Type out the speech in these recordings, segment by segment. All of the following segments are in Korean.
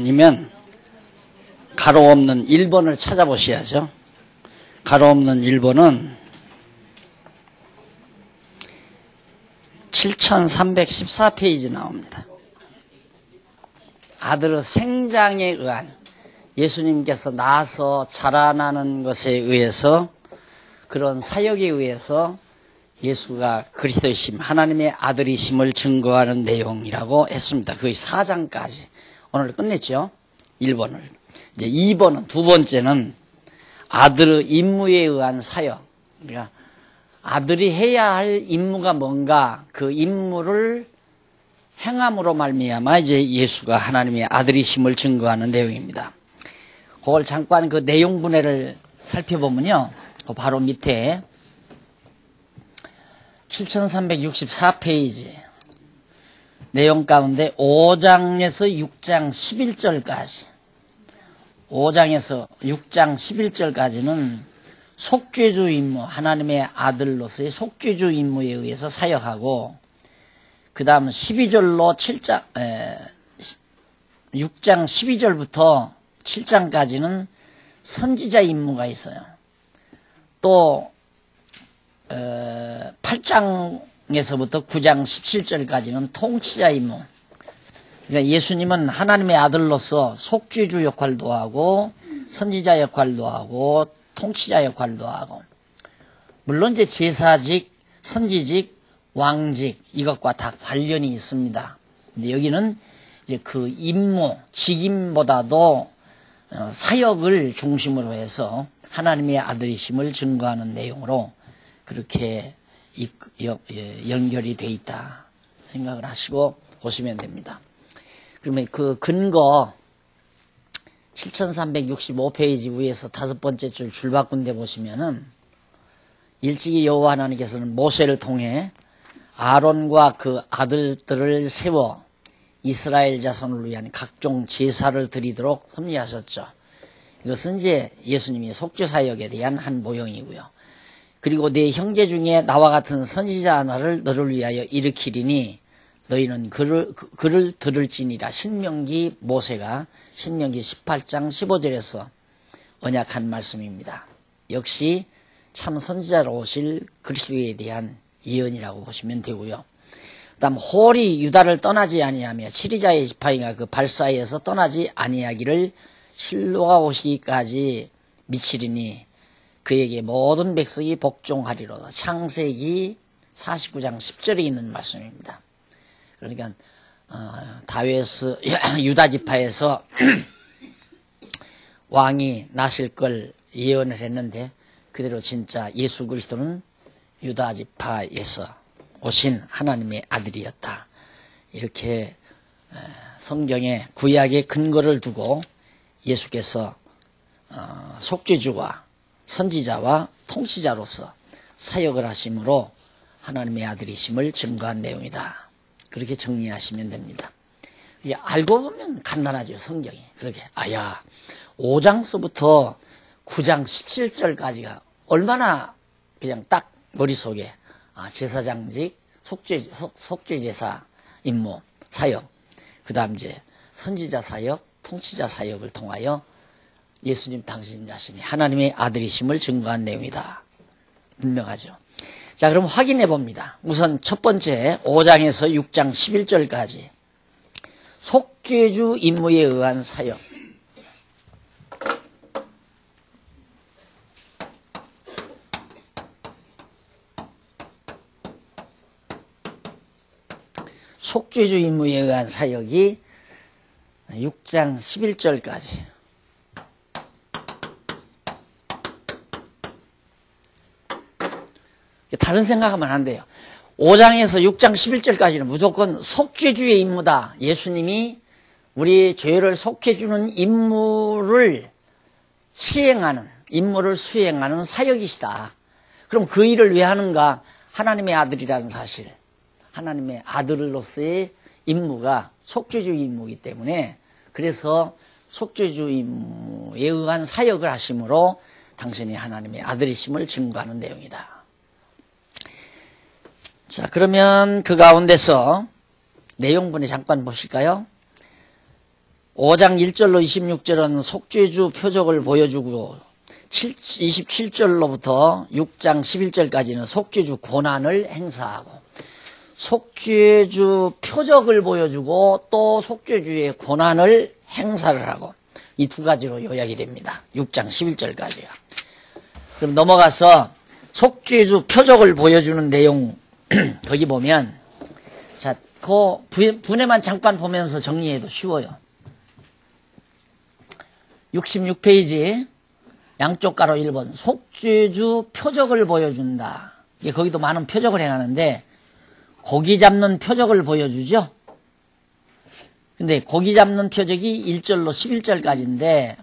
1번이면 가로 없는 1번을 찾아보셔야죠. 가로 없는 1번은 7314페이지 나옵니다. 아들의 생장에 의한 예수님께서 나서 자라나는 것에 의해서 그런 사역에 의해서 예수가 그리스도이심 하나님의 아들이심을 증거하는 내용이라고 했습니다. 거의 4장까지 오늘 끝냈죠. 1번을. 이제 2번은 두 번째는 아들의 임무에 의한 사역. 그러니까 아들이 해야 할 임무가 뭔가 그 임무를 행함으로 말미암아 이제 예수가 하나님의 아들이심을 증거하는 내용입니다. 그걸 잠깐 그 내용 분해를 살펴보면요. 그 바로 밑에 7364페이지 내용 가운데 5장에서 6장 11절까지 5장에서 6장 11절까지는 속죄주 임무, 하나님의 아들로서의 속죄주 임무에 의해서 사역하고 그 다음 12절로 6장 12절부터 7장까지는 선지자 임무가 있어요. 또 8장에서부터 9장 17절까지는 통치자 임무. 그러니까 예수님은 하나님의 아들로서 속죄주 역할도 하고 선지자 역할도 하고 통치자 역할도 하고 물론 이제 제사직, 선지직, 왕직 이것과 다 관련이 있습니다. 근데 여기는 이제 그 임무, 직임보다도 사역을 중심으로 해서 하나님의 아들이심을 증거하는 내용으로 그렇게 연결이 돼 있다 생각을 하시고 보시면 됩니다. 그러면 그 근거 7365페이지 위에서 다섯 번째 줄 줄바꾼 데 보시면은 일찍이 여호와 하나님께서는 모세를 통해 아론과 그 아들들을 세워 이스라엘 자손을 위한 각종 제사를 드리도록 섭리하셨죠. 이것은 이제 예수님이 속죄 사역에 대한 한 모형이고요. 그리고 네 형제 중에 나와 같은 선지자 하나를 너를 위하여 일으키리니 너희는 그를 들을지니라. 신명기 모세가 신명기 18장 15절에서 언약한 말씀입니다. 역시 참 선지자로 오실 그리스도에 대한 예언이라고 보시면 되고요. 그 다음 홀이 유다를 떠나지 아니하며 치리자의 지파인가 그 발사에서 떠나지 아니하기를 실로가 오시기까지 미치리니 그에게 모든 백성이 복종하리로다. 창세기 49장 10절에 있는 말씀입니다. 그러니까 다윗의 유다 지파에서 왕이 나실 걸 예언을 했는데 그대로 진짜 예수 그리스도는 유다 지파에서 오신 하나님의 아들이었다. 이렇게 성경의 구약의 근거를 두고 예수께서 속죄주와 선지자와 통치자로서 사역을 하심으로 하나님의 아들이심을 증거한 내용이다. 그렇게 정리하시면 됩니다. 알고 보면 간단하죠, 성경이. 그렇게 5장서부터 9장 17절까지가 얼마나 그냥 딱 머릿속에 제사장직, 속죄제사 임무, 사역, 그 다음 이제 선지자 사역, 통치자 사역을 통하여 예수님 당신 자신이 하나님의 아들이심을 증거한 내용이다. 분명하죠. 자, 그럼 확인해 봅니다. 우선 첫 번째 5장에서 6장 11절까지 속죄주 임무에 의한 사역. 속죄주 임무에 의한 사역이 6장 11절까지. 다른 생각하면 안 돼요. 5장에서 6장 11절까지는 무조건 속죄주의 임무다. 예수님이 우리 죄를 속해주는 임무를 수행하는 사역이시다. 그럼 그 일을 왜 하는가? 하나님의 아들이라는 사실. 하나님의 아들로서의 임무가 속죄주 임무이기 때문에 그래서 속죄주 임무에 의한 사역을 하심으로 당신이 하나님의 아들이심을 증거하는 내용이다. 자, 그러면 그 가운데서 내용분에 잠깐 보실까요? 5장 1절로 26절은 속죄주 표적을 보여주고 27절로부터 6장 11절까지는 속죄주 권한을 행사하고 속죄주 표적을 보여주고 또 속죄주의 권한을 행사를 하고 이 두 가지로 요약이 됩니다. 6장 11절까지요. 그럼 넘어가서 속죄주 표적을 보여주는 내용 거기 보면 자, 그 분해만 잠깐 보면서 정리해도 쉬워요. 66페이지 양쪽 가로 1번 속죄주 표적을 보여준다. 이게 거기도 많은 표적을 행하는데 고기 잡는 표적을 보여주죠. 근데 고기 잡는 표적이 1절로 11절까지인데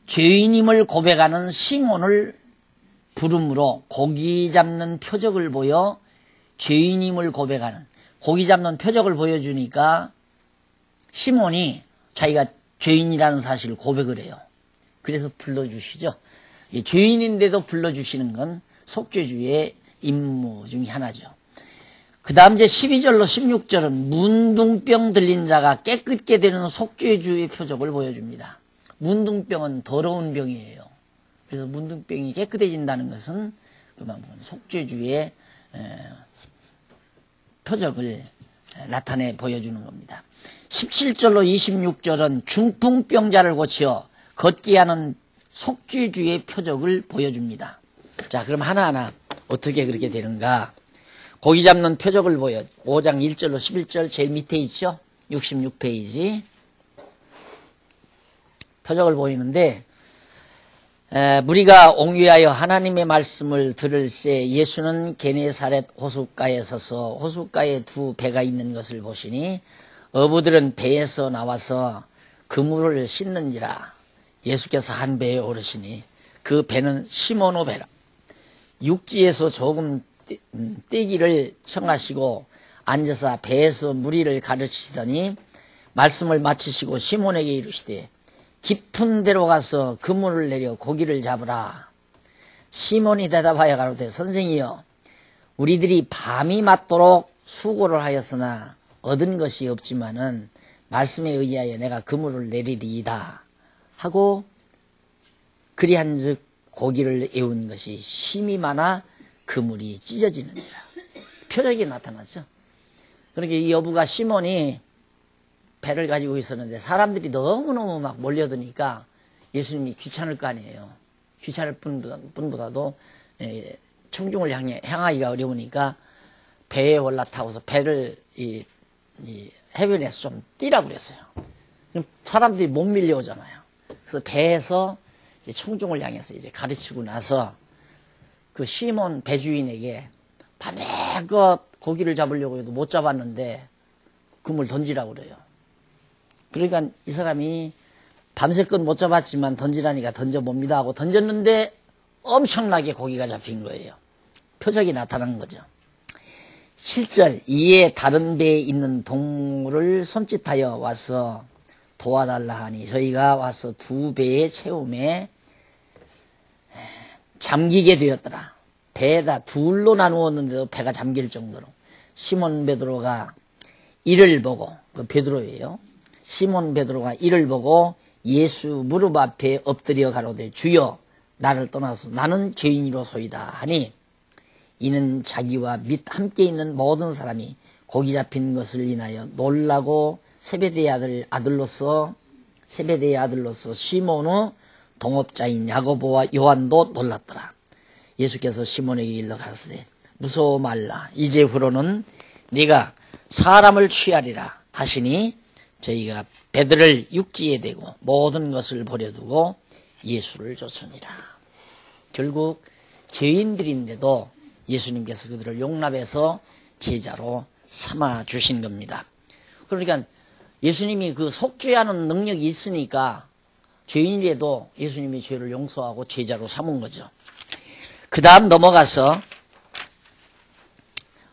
죄인임을 고백하는 시몬을 부름으로 고기 잡는 표적을 보여 죄인임을 고백하는 고기 잡는 표적을 보여주니까 시몬이 자기가 죄인이라는 사실을 고백을 해요. 그래서 불러주시죠. 죄인인데도 불러주시는 건 속죄주의 임무 중에 하나죠. 그 다음 이제 12절로 16절은 문둥병 들린 자가 깨끗게 되는 속죄주의 표적을 보여줍니다. 문둥병은 더러운 병이에요. 그래서 문둥병이 깨끗해진다는 것은 그만큼 속죄주의 표적을 나타내 보여주는 겁니다. 17절로 26절은 중풍병자를 고쳐 걷게 하는 속죄주의 표적을 보여줍니다. 자, 그럼 하나하나 어떻게 그렇게 되는가? 고기 잡는 표적을 보여 5장 1절로 11절 제일 밑에 있죠? 66페이지 표적을 보이는데 무리가 옹유하여 하나님의 말씀을 들을새 예수는 게네사렛 호숫가에 서서 호숫가에 두 배가 있는 것을 보시니 어부들은 배에서 나와서 그물을 씻는지라. 예수께서 한 배에 오르시니 그 배는 시몬의 배라. 육지에서 조금 떼기를 청하시고 앉아서 배에서 무리를 가르치시더니 말씀을 마치시고 시몬에게 이르시되 깊은 데로 가서 그물을 내려 고기를 잡으라. 시몬이 대답하여 가로되 선생이여 우리들이 밤이 맞도록 수고를 하였으나 얻은 것이 없지만은 말씀에 의하여 내가 그물을 내리리이다 하고 그리한즉 고기를 에운 것이 심이 많아 그물이 찢어지는지라. 표적이 나타났죠. 그러니까 이 여부가 시몬이 배를 가지고 있었는데 사람들이 너무너무 막 몰려드니까 예수님이 귀찮을 거 아니에요. 귀찮을 뿐보다도 청중을 향하기가 어려우니까 배에 올라타고서 배를 이 해변에서 좀 뛰라고 그랬어요. 사람들이 못 밀려오잖아요. 그래서 배에서 이제 청중을 향해서 이제 가르치고 나서 그 시몬 배주인에게 밤에 그 고기를 잡으려고 해도 못 잡았는데 그물 던지라고 그래요. 그러니까 이 사람이 밤새껏 못 잡았지만 던지라니까 던져봅니다 하고 던졌는데 엄청나게 고기가 잡힌 거예요. 표적이 나타난 거죠. 7절 이에 다른 배에 있는 동물을 손짓하여 와서 도와달라 하니 저희가 와서 두 배의 채움에 잠기게 되었더라. 배에다 둘로 나누었는데도 배가 잠길 정도로 시몬 베드로가 이를 보고 그 베드로예요. 시몬 베드로가 이를 보고 예수 무릎 앞에 엎드려 가로되 주여 나를 떠나서 나는 죄인이로소이다 하니 이는 자기와 및 함께 있는 모든 사람이 고기 잡힌 것을 인하여 놀라고 세베대의 아들로서 시몬의 동업자인 야고보와 요한도 놀랐더라. 예수께서 시몬에게 일러 가라사대 무서워 말라. 이제후로는 네가 사람을 취하리라 하시니 저희가 배들을 육지에 대고 모든 것을 버려두고 예수를 쫓으니라. 결국 죄인들인데도 예수님께서 그들을 용납해서 제자로 삼아 주신 겁니다. 그러니까 예수님이 그 속죄하는 능력이 있으니까 죄인이라도 예수님이 죄를 용서하고 제자로 삼은 거죠. 그 다음 넘어가서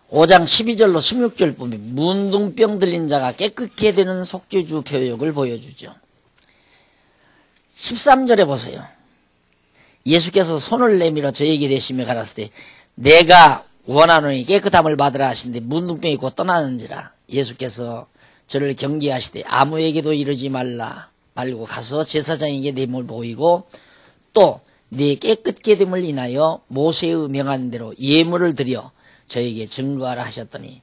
5장 12절로 16절 보면 문둥병 들린 자가 깨끗게 되는 속죄주 표적을 보여주죠. 13절에 보세요. 예수께서 손을 내밀어 저에게 대시며 가라사대 내가 원하노니 깨끗함을 받으라 하시는데 문둥병이 곧 떠나는지라. 예수께서 저를 경계하시되 아무에게도 이르지 말고 가서 제사장에게 내 몸을 보이고 또 네 깨끗게 됨을 인하여 모세의 명한 대로 예물을 드려 저에게 증거하라 하셨더니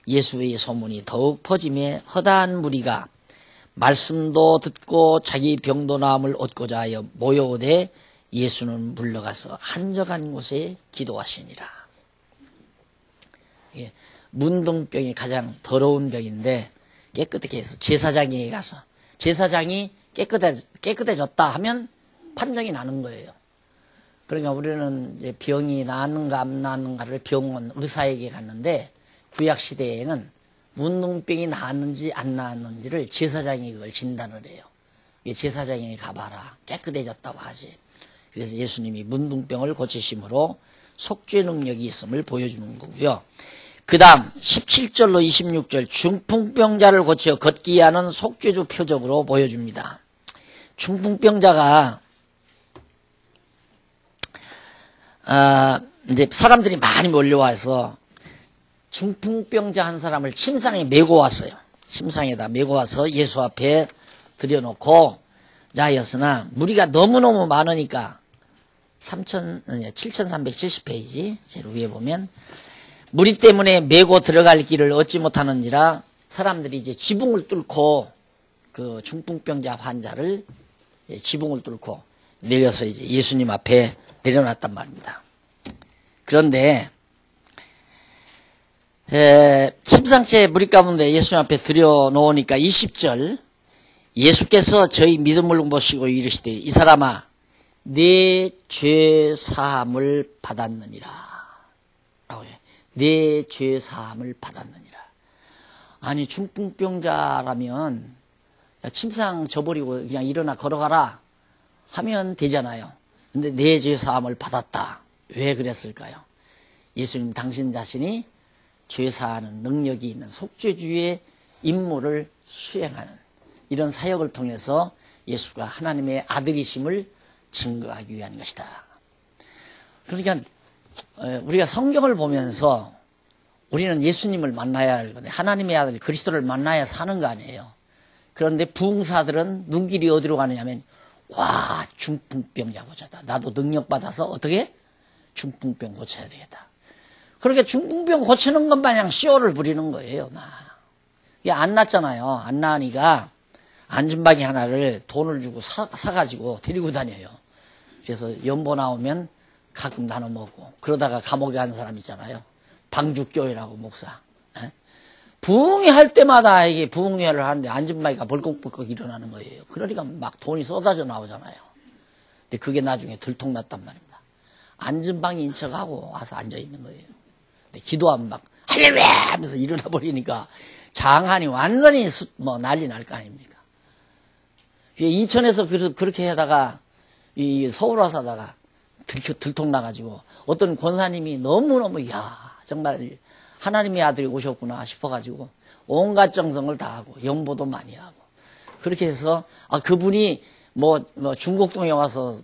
예수의 소문이 더욱 퍼짐에 허다한 무리가 말씀도 듣고 자기 병도 나음을 얻고자 하여 모여오되 예수는 물러가서 한적한 곳에 기도하시니라. 예, 문둥병이 가장 더러운 병인데 깨끗하게 해서 제사장에게 가서 제사장이 깨끗해졌다 하면 판정이 나는 거예요. 그러니까 우리는 이제 병이 나는가 안 나는가를 병원 의사에게 갔는데 구약 시대에는 문둥병이 나았는지 안 나았는지를 제사장이 그걸 진단을 해요. 제사장에게 가봐라. 깨끗해졌다고 하지. 그래서 예수님이 문둥병을 고치심으로 속죄 능력이 있음을 보여주는 거고요. 그 다음 17절로 26절 중풍병자를 고쳐 걷게 하는 속죄주 표적으로 보여줍니다. 중풍병자가 이제 사람들이 많이 몰려와서 중풍병자 한 사람을 침상에 메고 왔어요. 침상에다 메고 와서 예수 앞에 들여놓고 자였으나 무리가 너무너무 많으니까 7370페이지 제일 위에 보면 무리 때문에 메고 들어갈 길을 얻지 못하는지라 사람들이 이제 지붕을 뚫고 그 중풍병자 환자를 지붕을 뚫고 내려서 이제 예수님 앞에 내려놨단 말입니다. 그런데 침상째 무리 가운데 예수님 앞에 들여놓으니까 20절 예수께서 저희 믿음을 보시고 이르시되 이 사람아 내 죄 사함을 받았느니라. 내 죄 사함을 받았느니라. 아니 중풍병자라면 침상 져버리고 그냥 일어나 걸어가라 하면 되잖아요. 근데 내 죄 사함을 받았다. 왜 그랬을까요? 예수님 당신 자신이 죄 사하는 능력이 있는 속죄주의 임무를 수행하는 이런 사역을 통해서 예수가 하나님의 아들이심을 증거하기 위한 것이다. 그러니까 우리가 성경을 보면서 우리는 예수님을 만나야 할 건데 하나님의 아들 그리스도를 만나야 사는 거 아니에요. 그런데 부흥사들은 눈길이 어디로 가느냐 하면 와 중풍병자 고쳤다. 나도 능력 받아서 어떻게 중풍병 고쳐야 되겠다. 그렇게 중풍병 고치는 것 마냥 쇼를 부리는 거예요. 막. 이게 안 낫잖아요. 안 나으니까 안전바기 하나를 돈을 주고 사가지고 데리고 다녀요. 그래서 연보 나오면 가끔 나눠 먹고 그러다가 감옥에 가는 사람 있잖아요. 방주교회라고 목사. 부흥회 할 때마다 이게 부흥회를 하는데 안전바기가 벌컥벌컥 일어나는 거예요. 그러니까 막 돈이 쏟아져 나오잖아요. 근데 그게 나중에 들통났단 말입니다. 안전방이 인척하고 와서 앉아있는 거예요. 근데 기도하면 막 할렐루야 하면서 일어나 버리니까 장한이 완전히 난리 날 거 아닙니까? 인천에서 그렇게 하다가 서울 와서 하다가 들통나가지고 어떤 권사님이 너무너무 정말 하나님의 아들이 오셨구나 싶어가지고 온갖 정성을 다하고 연보도 많이 하고 그렇게 해서 그분이 중곡동에 와서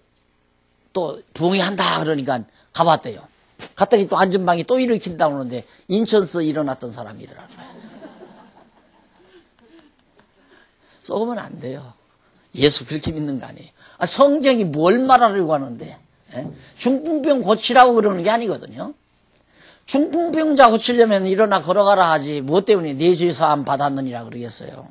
또 부흥회 한다 그러니까 가봤대요. 갔더니 또 안전방이 또 일으킨다고 하는데 인천서 일어났던 사람이더라고요. 썩으면 안 돼요. 예수 그렇게 믿는 거 아니에요. 성경이 뭘 말하려고 하는데 중풍병 고치라고 그러는 게 아니거든요. 중풍병자 고치려면 일어나 걸어가라 하지 뭐 때문에 내 죄 사함 받았느니라 그러겠어요.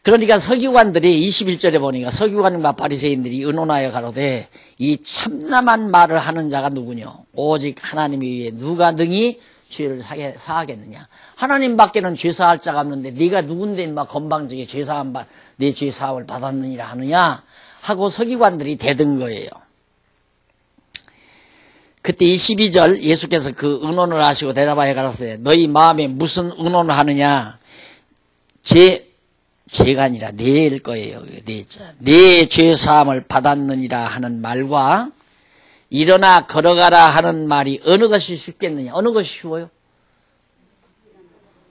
그러니까 서기관들이 21절에 보니까 서기관과 바리새인들이 의논하여 가로되 이 참남한 말을 하는 자가 누구뇨? 오직 하나님 위에 누가 능히 죄를 사하겠느냐? 하나님 밖에는 죄 사할 자가 없는데 네가 누군데 막 건방지게 내 죄 사함을 받았느니라 하느냐? 하고 서기관들이 대든 거예요. 그때 22절 예수께서 그 의논을 하시고 대답하여 가라사대 너희 마음에 무슨 의논을 하느냐? 죄가 아니라 내일 거예요. 내 죄 사함을 받았느니라 하는 말과 일어나 걸어가라 하는 말이 어느 것이 쉽겠느냐? 어느 것이 쉬워요?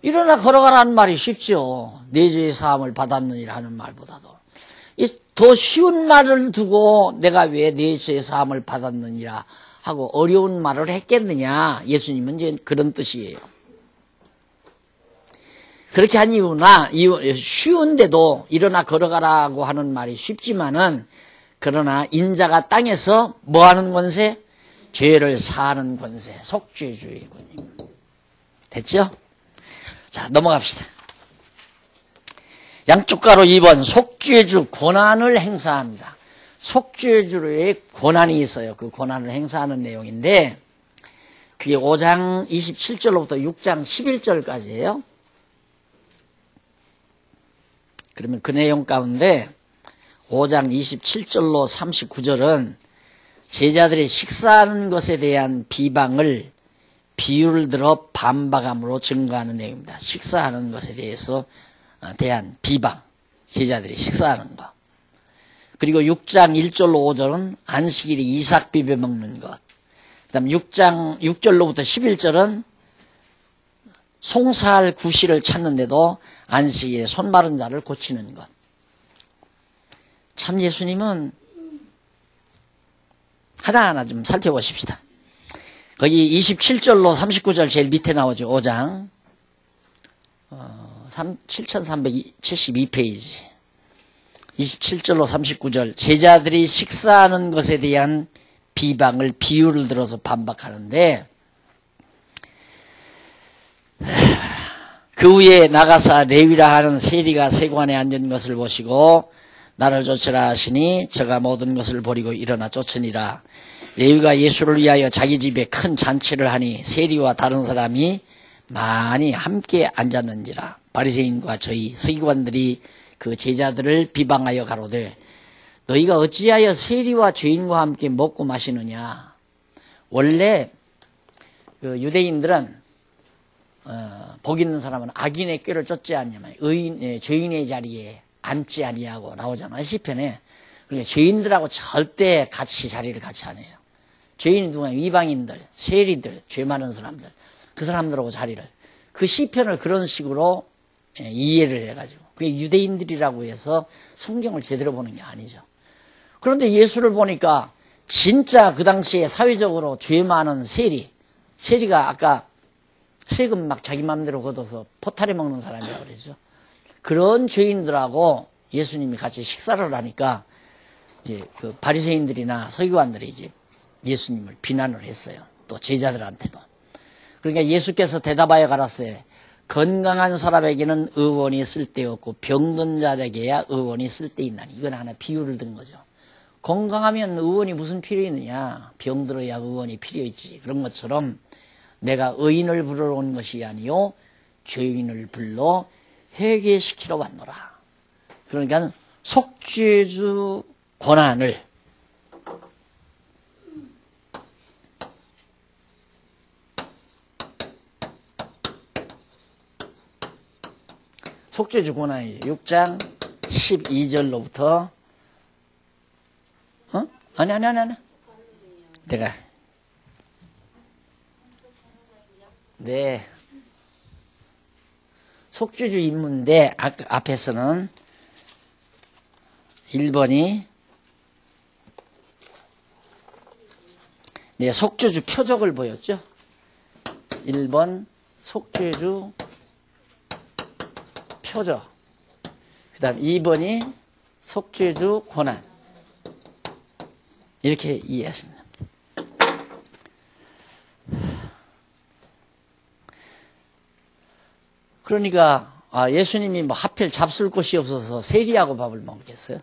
일어나 걸어가라 하는 말이 쉽죠. 내 죄 사함을 받았느니라 하는 말보다도. 더 쉬운 말을 두고 내가 왜 내 죄 사함을 받았느니라 하고 어려운 말을 했겠느냐? 예수님은 이제 그런 뜻이에요. 그렇게 한 이유 쉬운데도 일어나 걸어가라고 하는 말이 쉽지만은 그러나 인자가 땅에서 뭐 하는 권세? 죄를 사하는 권세, 속죄주의군요. 됐죠? 자, 넘어갑시다. 양쪽 가로 2번 속죄주 권한을 행사합니다. 속죄주의 권한이 있어요. 그 권한을 행사하는 내용인데 그게 5장 27절로부터 6장 11절까지예요. 그러면 그 내용 가운데 5장 27절로 39절은 제자들이 식사하는 것에 대한 비방을 비유를 들어 반박함으로 증거하는 내용입니다. 식사하는 것에 대한 비방, 제자들이 식사하는 것. 그리고 6장 1절로 5절은 안식일에 이삭 비벼 먹는 것. 그 다음 6장 6절로부터 11절은 송사할 구실을 찾는데도 안식일에 손 마른 자를 고치는 것. 참 예수님은 하나하나 좀 살펴보십시다. 거기 27절로 39절 제일 밑에 나오죠. 5장 7372페이지 27절로 39절 제자들이 식사하는 것에 대한 비방을 비유를 들어서 반박하는데 그 후에 나가사 레위라 하는 세리가 세관에 앉은 것을 보시고 나를 쫓으라 하시니 저가 모든 것을 버리고 일어나 쫓으니라. 레위가 예수를 위하여 자기 집에 큰 잔치를 하니 세리와 다른 사람이 많이 함께 앉았는지라. 바리새인과 저희 서기관들이 그 제자들을 비방하여 가로되 너희가 어찌하여 세리와 죄인과 함께 먹고 마시느냐. 원래 그 유대인들은 복 있는 사람은 악인의 꾀를 쫓지 않냐면 죄인의 자리에 앉지 아니하고 나오잖아요. 시편에. 그러니까 죄인들하고 절대 자리를 같이 안 해요. 죄인이 누구냐? 이방인들, 세리들, 죄 많은 사람들. 그 사람들하고 자리를. 그 시편을 그런 식으로 이해를 해가지고. 그게 유대인들이라고 해서 성경을 제대로 보는 게 아니죠. 그런데 예수를 보니까 진짜 그 당시에 사회적으로 죄 많은 세리가 아까 세금 막 자기 마음대로 걷어서 포탈에 먹는 사람이라고 그러죠. 그런 죄인들하고 예수님이 같이 식사를 하니까 이제 그 바리새인들이나 서기관들이 이제 예수님을 비난을 했어요. 또 제자들한테도. 그러니까 예수께서 대답하여 가라사대 건강한 사람에게는 의원이 쓸데없고 병든 자에게야 의원이 쓸데있나니. 이건 하나 비유를 든 거죠. 건강하면 의원이 무슨 필요 있느냐. 병들어야 의원이 필요 있지. 그런 것처럼 내가 의인을 부르러 온 것이 아니요 죄인을 불러 회개시키러 왔노라. 그러니까 속죄주 권한을 속죄주 권한이죠. 6장 12절로부터 아니 내가 네 속죄주 임무인데 앞에서는 1번이 네, 속죄주 표적을 보였죠. 1번 속죄주 표적. 그 다음 2번이 속죄주 권한. 이렇게 이해하시면 됩니다. 그러니까 예수님이 뭐 하필 잡술 곳이 없어서 세리하고 밥을 먹겠어요?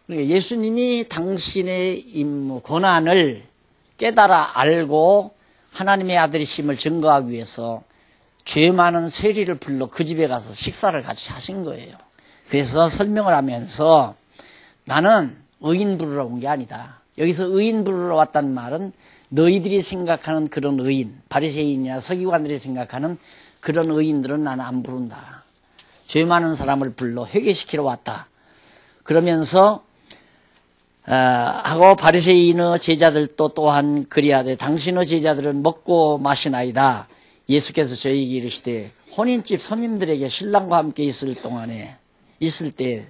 그러니까 예수님이 당신의 임무, 권한을 깨달아 알고 하나님의 아들이심을 증거하기 위해서 죄 많은 세리를 불러 그 집에 가서 식사를 같이 하신 거예요. 그래서 설명을 하면서 나는 의인 부르러 온 게 아니다. 여기서 의인 부르러 왔다는 말은 너희들이 생각하는 그런 의인, 바리새인이나 서기관들이 생각하는 그런 의인들은 나는 안 부른다. 죄 많은 사람을 불러 회개시키러 왔다. 그러면서 하고 바리새인의 제자들도 또한 그리하되 당신의 제자들은 먹고 마시나이다. 예수께서 저희에게 이르시되 혼인집 손님들에게 신랑과 함께 있을 때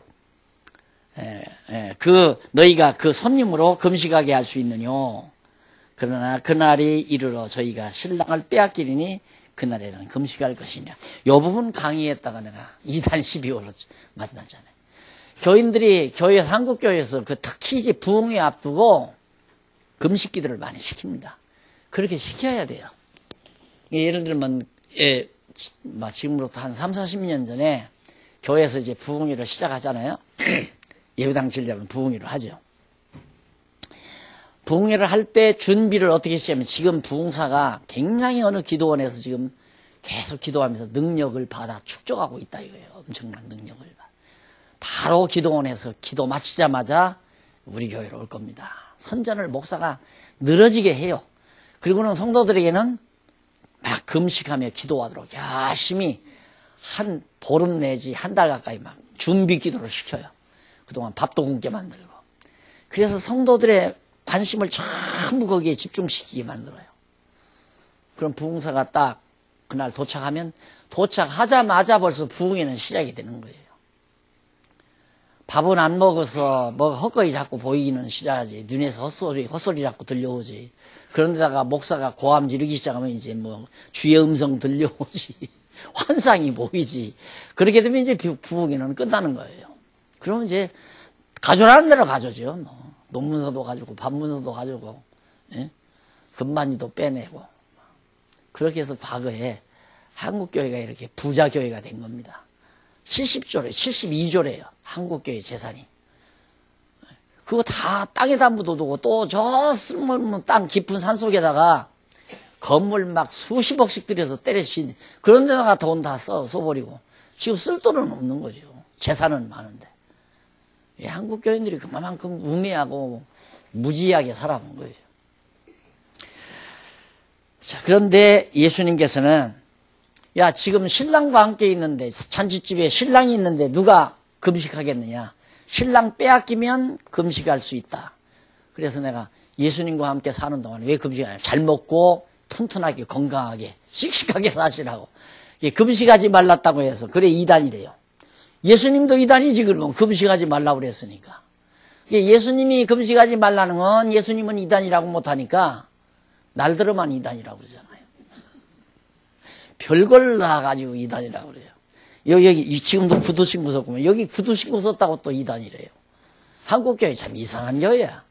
너희가 그 손님으로 금식하게 할 수 있느뇨. 그러나 그날이 이르러 저희가 신랑을 빼앗기리니 그날에는 금식할 것이냐. 요 부분 강의했다가 내가 2단 12호로 만났잖아요. 교인들이 교회에서, 한국교회에서 그 특히 이제 부흥회 앞두고 금식 기도를 많이 시킵니다. 그렇게 시켜야 돼요. 예를 들면, 지금으로부터 한 3, 40년 전에 교회에서 이제 부흥회를 시작하잖아요. 예배당 지려면 부흥회를 하죠. 부흥회를 할 때 준비를 어떻게 시작하면 지금 부흥사가 굉장히 어느 기도원에서 지금 계속 기도하면서 능력을 받아 축적하고 있다 이거예요. 엄청난 능력을 받아. 바로 기도원에서 기도 마치자마자 우리 교회로 올 겁니다. 선전을 목사가 늘어지게 해요. 그리고는 성도들에게는 막 금식하며 기도하도록 열심히 한 보름 내지 한 달 가까이 막 준비 기도를 시켜요. 그동안 밥도 굶게 만들고. 그래서 성도들의 관심을 전부 거기에 집중시키게 만들어요. 그럼 부흥사가 딱 그날 도착하면 도착하자마자 벌써 부흥회는 시작이 되는 거예요. 밥은 안 먹어서 뭐가 헛거리 자꾸 보이기는 시작하지. 눈에서 헛소리 자꾸 들려오지. 그런데다가 목사가 고함 지르기 시작하면 이제 뭐 주의 음성 들려오지. 환상이 보이지. 그렇게 되면 이제 부흥회는 끝나는 거예요. 그러면 이제 가져라는 대로 가져죠. 뭐. 논문서도 가지고 반문서도 가지고 금반지도 빼내고 그렇게 해서 과거에 한국교회가 이렇게 부자교회가 된 겁니다. 70조래 72조래요. 한국교회 재산이. 그거 다 땅에다 묻어두고 또 저 쓸모없는 땅 깊은 산속에다가 건물 막 수십억씩 들여서 때려치는 그런 데다가 돈 다 써버리고 지금 쓸 돈은 없는 거죠. 재산은 많은데. 한국 교인들이 그만큼 우매하고 무지하게 살아온 거예요. 자, 그런데 예수님께서는 야, 지금 신랑과 함께 있는데 잔치집에 신랑이 있는데 누가 금식하겠느냐. 신랑 빼앗기면 금식할 수 있다. 그래서 내가 예수님과 함께 사는 동안 왜 금식하냐. 잘 먹고 튼튼하게 건강하게 씩씩하게 사시라고. 금식하지 말랐다고 해서 그래 이단이래요. 예수님도 이단이지 그러면 금식하지 말라고 그랬으니까. 예수님이 금식하지 말라는 건 예수님은 이단이라고 못하니까 날들어만 이단이라고 그러잖아요. 별걸 다 가지고 이단이라고 그래요. 여기 지금도 구두 신고 섰구만. 여기 구두 신고 섰다고 또 이단이래요. 한국교회 참 이상한 교회야.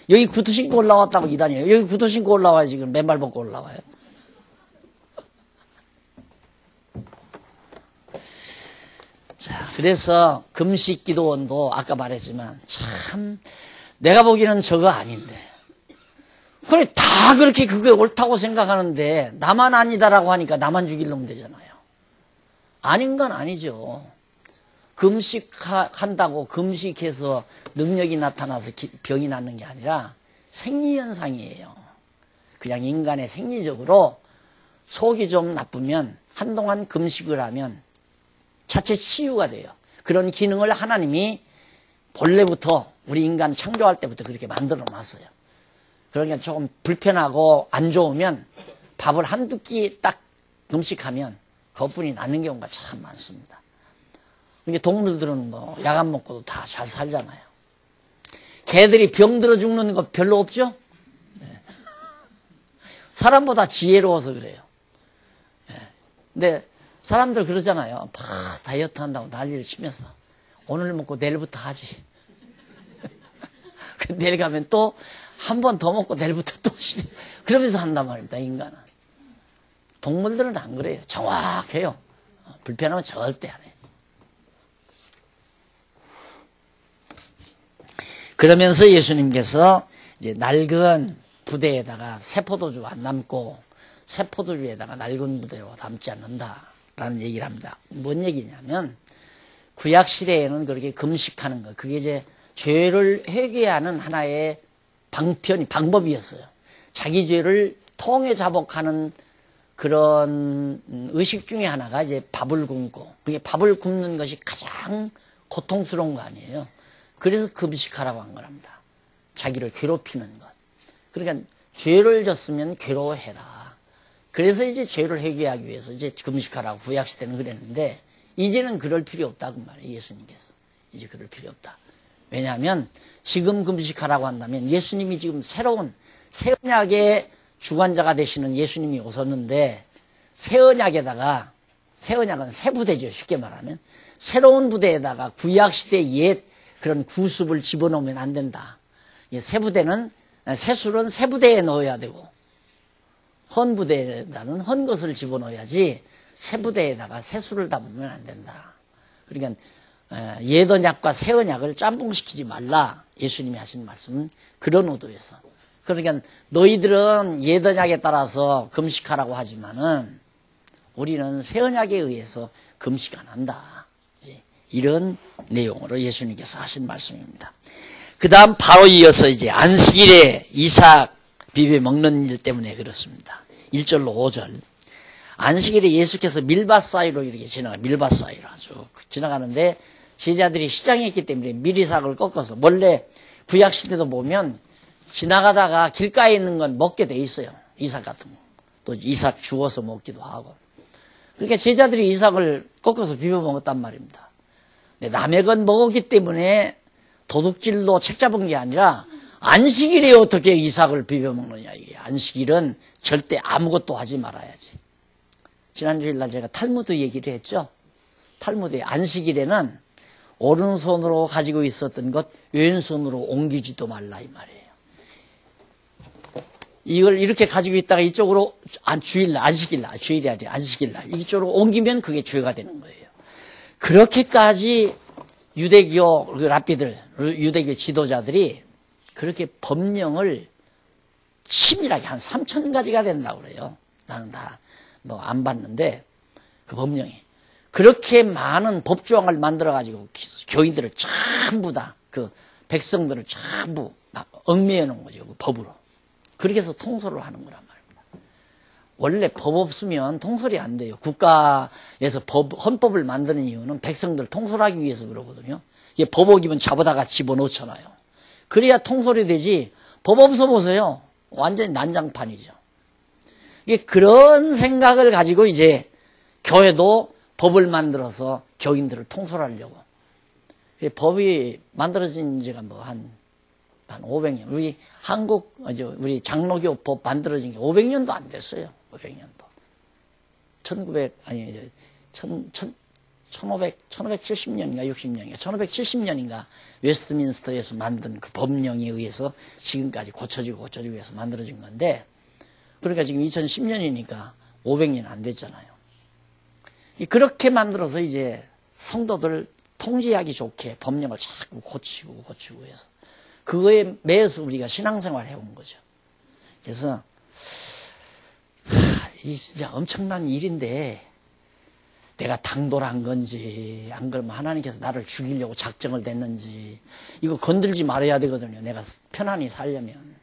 여기 구두 신고 올라왔다고 이단이에요. 여기 구두 신고 올라와야 지금 맨발 벗고 올라와요. 자, 그래서 금식 기도원도 아까 말했지만 참 내가 보기에는 저거 아닌데. 그래 다 그렇게 그게 옳다고 생각하는데 나만 아니다라고 하니까 나만 죽이려면 되잖아요. 아닌 건 아니죠. 금식한다고 금식해서 능력이 나타나서 병이 낫는 게 아니라 생리현상이에요. 그냥 인간의 생리적으로 속이 좀 나쁘면 한동안 금식을 하면 자체 치유가 돼요. 그런 기능을 하나님이 본래부터 우리 인간 창조할 때부터 그렇게 만들어 놨어요. 그러니까 조금 불편하고 안 좋으면 밥을 한두 끼 딱 금식하면 거뿐이 낫는 경우가 참 많습니다. 이게 동물들은 뭐 약 안 먹고도 다 잘 살잖아요. 개들이 병들어 죽는 거 별로 없죠? 네. 사람보다 지혜로워서 그래요. 네. 근데 사람들 그러잖아요. 막 다이어트 한다고 난리를 치면서 오늘 먹고 내일부터 하지. 내일 가면 또 한 번 더 먹고 내일부터 또 시작. 그러면서 한단 말입니다. 인간은. 동물들은 안 그래요. 정확해요. 불편하면 절대 안 해요. 그러면서 예수님께서 이제 낡은 부대에다가 새 포도주 안 담고 새 포도주에다가 낡은 부대로 담지 않는다라는 얘기를 합니다. 뭔 얘기냐면 구약 시대에는 그렇게 금식하는 거 그게 이제 죄를 회개하는 하나의 방법이었어요. 자기 죄를 통해 자복하는 그런 의식 중에 하나가 이제 밥을 굶고 그게 밥을 굶는 것이 가장 고통스러운 거 아니에요. 그래서 금식하라고 한 거랍니다. 자기를 괴롭히는 것. 그러니까 죄를 졌으면 괴로워해라. 그래서 이제 죄를 회개하기 위해서 이제 금식하라고 구약시대는 그랬는데 이제는 그럴 필요 없다고 말해요. 예수님께서. 이제 그럴 필요 없다. 왜냐하면 지금 금식하라고 한다면 예수님이 지금 새로운 새 언약의 주관자가 되시는 예수님이 오셨는데 새 언약에다가, 새 언약은 새 부대죠. 쉽게 말하면. 새로운 부대에다가 구약시대 옛 그런 구습을 집어넣으면 안 된다. 새 부대는, 새술은 새 부대에 넣어야 되고, 헌 부대에다는 헌 것을 집어넣어야지 새 부대에다가 새술을 담으면 안 된다. 그러니까 옛 언약과 새 언약을 짬뽕시키지 말라. 예수님이 하신 말씀은 그런 의도에서. 그러니까 너희들은 옛 언약에 따라서 금식하라고 하지만은 우리는 새 언약에 의해서 금식 안 한다. 이제 이런 내용으로 예수님께서 하신 말씀입니다. 그 다음 바로 이어서 이제 안식일에 이삭 비벼 먹는 일 때문에 그렇습니다. 1절로 5절. 안식일에 예수께서 밀밭 사이로 이렇게 밀밭 사이로 아주 지나가는데 제자들이 시장에 있기 때문에 밀이삭을 꺾어서, 원래 구약시대도 보면 지나가다가 길가에 있는 건 먹게 돼 있어요. 이삭 같은 거. 또 이삭 주워서 먹기도 하고. 그러니까 제자들이 이삭을 꺾어서 비벼 먹었단 말입니다. 남의 건 먹었기 때문에 도둑질로 책 잡은 게 아니라 안식일에 어떻게 이삭을 비벼 먹느냐. 이게 안식일은 절대 아무것도 하지 말아야지. 지난 주일날 제가 탈무드 얘기를 했죠. 탈무드의 안식일에는 오른손으로 가지고 있었던 것 왼손으로 옮기지도 말라 이 말이에요. 이걸 이렇게 가지고 있다가 이쪽으로 주일날, 안식일날, 주일이 아니라 안식일날 이쪽으로 옮기면 그게 죄가 되는 거예요. 그렇게까지 유대교 랍비들, 유대교 지도자들이 그렇게 법령을 치밀하게 한 3,000가지가 된다고 그래요. 나는 다 뭐 안 봤는데 그 법령이 그렇게 많은 법조항을 만들어가지고 교인들을 전부 다 그 백성들을 전부 막 얽매여 놓은 거죠. 그 법으로. 그렇게 해서 통솔을 하는 거란 말입니다. 원래 법 없으면 통솔이 안 돼요. 국가에서 헌법을 만드는 이유는 백성들 통솔하기 위해서 그러거든요. 이게 법 어기면 잡아다가 집어넣잖아요. 그래야 통솔이 되지. 법 없어 보세요. 완전히 난장판이죠. 이게 그런 생각을 가지고 이제 교회도 법을 만들어서 교인들을 통솔하려고. 법이 만들어진 지가 뭐 한 500년. 우리 한국, 우리 장로교 법 만들어진 게 500년도 안 됐어요. 500년도. 1570년인가 60년인가 1570년인가 웨스트민스터에서 만든 그 법령에 의해서 지금까지 고쳐지고 해서 만들어진 건데, 그러니까 지금 2010년이니까 500년 안 됐잖아요. 그렇게 만들어서 이제 성도들 통제하기 좋게 법령을 자꾸 고치고 해서 그거에 매여서 우리가 신앙생활을 해온 거죠. 그래서 이 진짜 엄청난 일인데 내가 당돌한 건지 안 그러면 하나님께서 나를 죽이려고 작정을 냈는지 이거 건들지 말아야 되거든요. 내가 편안히 살려면.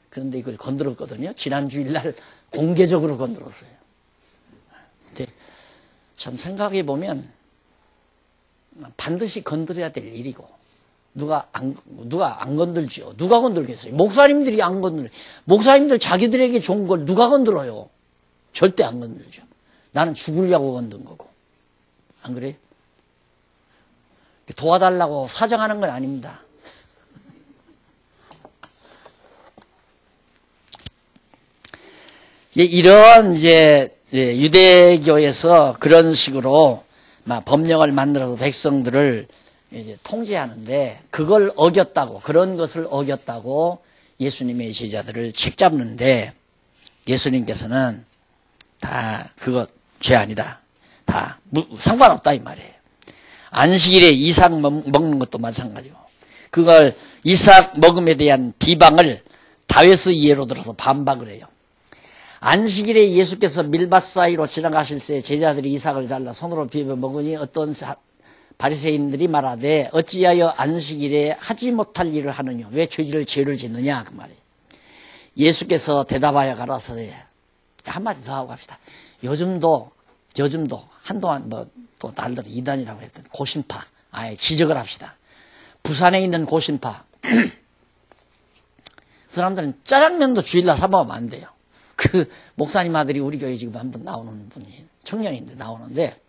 그런데 이걸 건드렸거든요. 지난 주일날 공개적으로 건드렸어요. 근데 참 생각해 보면 반드시 건드려야 될 일이고 누가 안 건들지요? 누가 건들겠어요? 목사님들이 안 건드려요. 목사님들 자기들에게 좋은 걸 누가 건드려요? 절대 안 건들죠. 나는 죽으려고 건든 거고. 안 그래요? 도와달라고 사정하는 건 아닙니다. 이런 이제 유대교에서 그런 식으로 막 법령을 만들어서 백성들을 이제 통제하는데 그걸 어겼다고, 그런 것을 어겼다고 예수님의 제자들을 책잡는데 예수님께서는 다 그것 죄 아니다. 다 상관없다 이 말이에요. 안식일에 이삭 먹는 것도 마찬가지고 그걸 이삭 먹음에 대한 비방을 다윗의 예로 들어서 반박을 해요. 안식일에 예수께서 밀밭 사이로 지나가실 때 제자들이 이삭을 잘라 손으로 비벼 먹으니 어떤 바리새인들이 말하되 어찌하여 안식일에 하지 못할 일을 하느냐, 왜 죄를 짓느냐 그 말이에요. 예수께서 대답하여 가라사대, 한마디 더 하고 갑시다. 요즘도 한동안 뭐 또 날들은 이단이라고 했던 고신파, 아예 지적을 합시다. 부산에 있는 고신파 그 사람들은 짜장면도 주일날 사 먹으면 안 돼요. 그 목사님 아들이 우리 교회 지금 한번 나오는 분이 청년인데 나오는데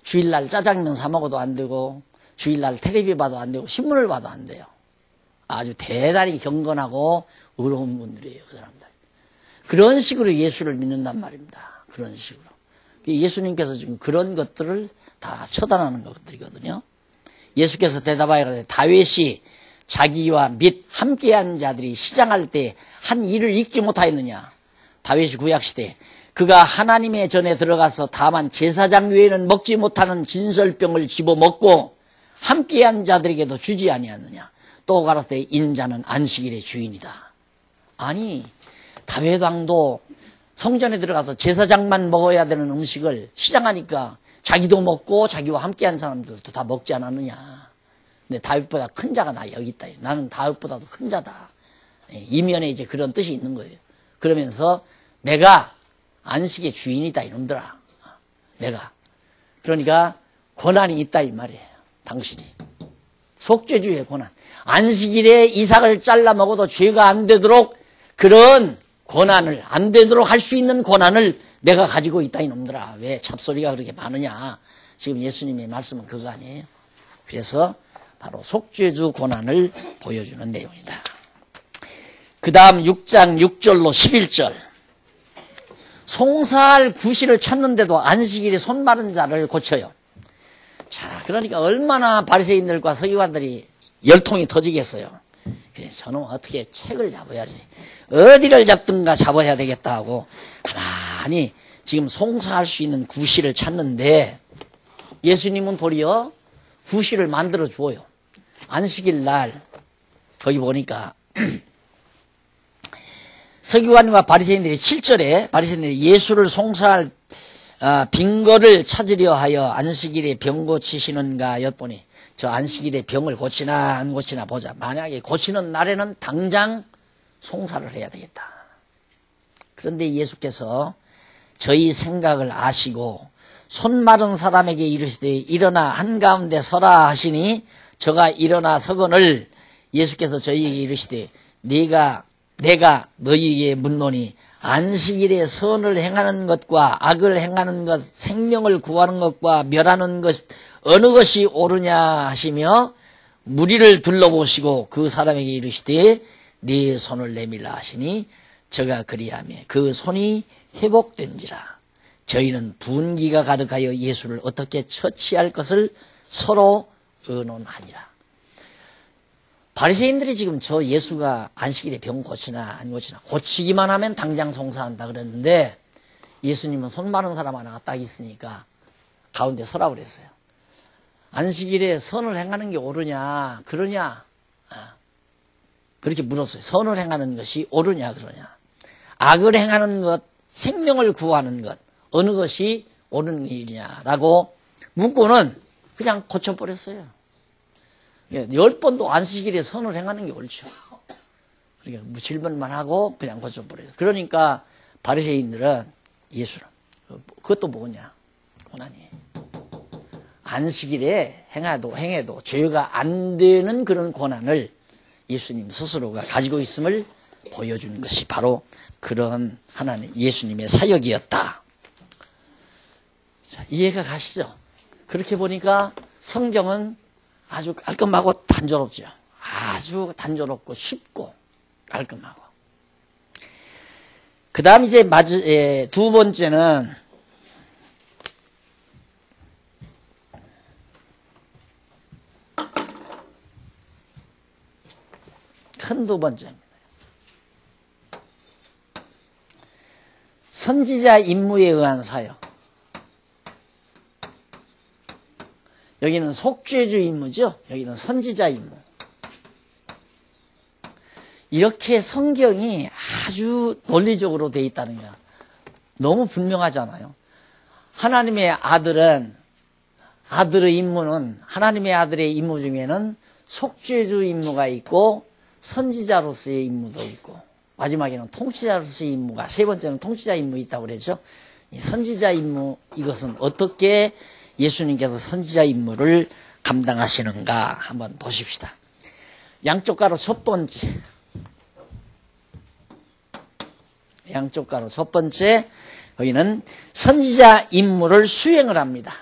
주일날 짜장면 사 먹어도 안 되고 주일날 텔레비 봐도 안 되고 신문을 봐도 안 돼요. 아주 대단히 경건하고 의로운 분들이에요. 그 사람들. 그런 식으로 예수를 믿는단 말입니다. 그런 식으로. 예수님께서 지금 그런 것들을 다 처단하는 것들이거든요. 예수께서 대답하여 가라사대 다윗이 자기와 및 함께한 자들이 시장할 때 한 일을 잊지 못하였느냐. 다윗이 구약시대 그가 하나님의 전에 들어가서 다만 제사장 외에는 먹지 못하는 진설병을 집어먹고 함께한 자들에게도 주지 아니하느냐. 또 가라사대 인자는 안식일의 주인이다. 아니 다윗 왕도 성전에 들어가서 제사장만 먹어야 되는 음식을 시장하니까 자기도 먹고 자기와 함께한 사람들도 다 먹지 않았느냐. 근데 다윗보다 큰 자가 나 여기 있다. 나는 다윗보다도 큰 자다. 이면에 이제 그런 뜻이 있는 거예요. 그러면서 내가 안식의 주인이다 이놈들아. 내가. 그러니까 권한이 있다 이 말이에요. 당신이. 속죄주의 권한. 안식일에 이삭을 잘라 먹어도 죄가 안 되도록 그런 권한을 안 되도록 할 수 있는 권한을 내가 가지고 있다 이놈들아. 왜 잡소리가 그렇게 많으냐. 지금 예수님의 말씀은 그거 아니에요. 그래서 바로 속죄주 권한을 보여주는 내용이다. 그 다음 6장 6절로 11절. 송사할 구실을 찾는데도 안식일에 손 마른 자를 고쳐요. 자, 그러니까 얼마나 바리새인들과 서기관들이 열통이 터지겠어요. 그래서 저는 어떻게 책을 잡아야지. 어디를 잡든가 잡아야 되겠다 하고 가만히 지금 송사할 수 있는 구실을 찾는데 예수님은 도리어 구실을 만들어 주어요. 안식일 날 거기 보니까 서기관과 바리새인들이 7절에 바리새인들이 예수를 송사할 빈거를 찾으려 하여 안식일에 병 고치시는가 엿보니 저 안식일에 병을 고치나 안 고치나 보자. 만약에 고치는 날에는 당장 송사를 해야 되겠다. 그런데 예수께서 저희 생각을 아시고 손 마른 사람에게 이르시되 일어나 한가운데 서라 하시니 저가 일어나 서거늘 예수께서 저희에게 이르시되 내가 너희에게 묻노니 안식일에 선을 행하는 것과 악을 행하는 것 생명을 구하는 것과 멸하는 것 어느 것이 옳으냐 하시며 무리를 둘러보시고 그 사람에게 이르시되 네 손을 내밀라 하시니 저가 그리하며 그 손이 회복된지라. 저희는 분기가 가득하여 예수를 어떻게 처치할 것을 서로 의논하니라. 바리새인들이 지금 저 예수가 안식일에 병 고치나 안 고치나 고치기만 하면 당장 송사한다 그랬는데 예수님은 손 마른 사람 하나가 딱 있으니까 가운데 서라 그랬어요. 안식일에 선을 행하는 게 옳으냐 그러냐 그렇게 물었어요. 선을 행하는 것이 옳으냐 그러냐. 악을 행하는 것 생명을 구하는 것 어느 것이 옳은 일이냐라고 묻고는 그냥 고쳐버렸어요. 10번도 안식일에 선을 행하는 게 옳죠. 그러니까 질문만 하고 그냥 고쳐버려요. 그러니까 바리새인들은 예수를 그것도 뭐냐 고난이 안식일에 행해도 죄가 안 되는 그런 고난을 예수님 스스로가 가지고 있음을 보여주는 것이 바로 그런 하나님 예수님의 사역이었다. 자, 이해가 가시죠? 그렇게 보니까 성경은 아주 깔끔하고 단조롭죠. 아주 단조롭고 쉽고 깔끔하고. 그 다음 이제 두 번째는 큰 두 번째입니다. 선지자 임무에 의한 사역. 여기는 속죄주 임무죠. 여기는 선지자 임무. 이렇게 성경이 아주 논리적으로 되어 있다는 거야. 너무 분명하잖아요. 하나님의 아들의 임무는 하나님의 아들의 임무 중에는 속죄주 임무가 있고 선지자로서의 임무도 있고 마지막에는 통치자로서의 임무가 세 번째는 통치자 임무 있다고 그랬죠. 이 선지자 임무 이것은 어떻게 예수님께서 선지자 임무를 감당하시는가 한번 보십시다. 양쪽 가로 첫 번째 거기는 선지자 임무를 수행을 합니다.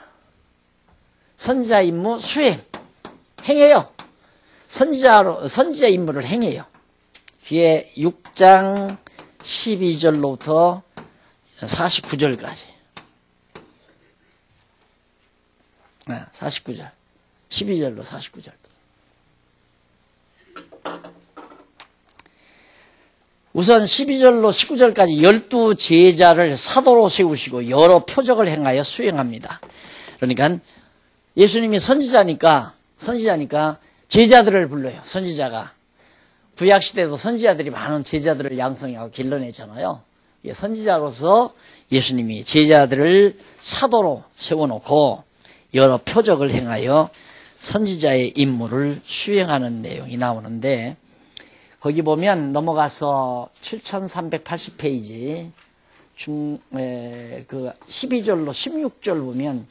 선지자 임무 행해요. 선지자 임무를 행해요. 뒤에 6장 12절로부터 49절까지 49절. 12절로 49절. 우선 12절로 19절까지 12 제자를 사도로 세우시고 여러 표적을 행하여 수행합니다. 그러니까 예수님이 선지자니까 제자들을 불러요. 선지자가. 구약시대도 선지자들이 많은 제자들을 양성하고 길러내잖아요. 선지자로서 예수님이 제자들을 사도로 세워놓고 여러 표적을 행하여 선지자의 임무를 수행하는 내용이 나오는데, 거기 보면 넘어가서 7380페이지 그 12절로 16절 보면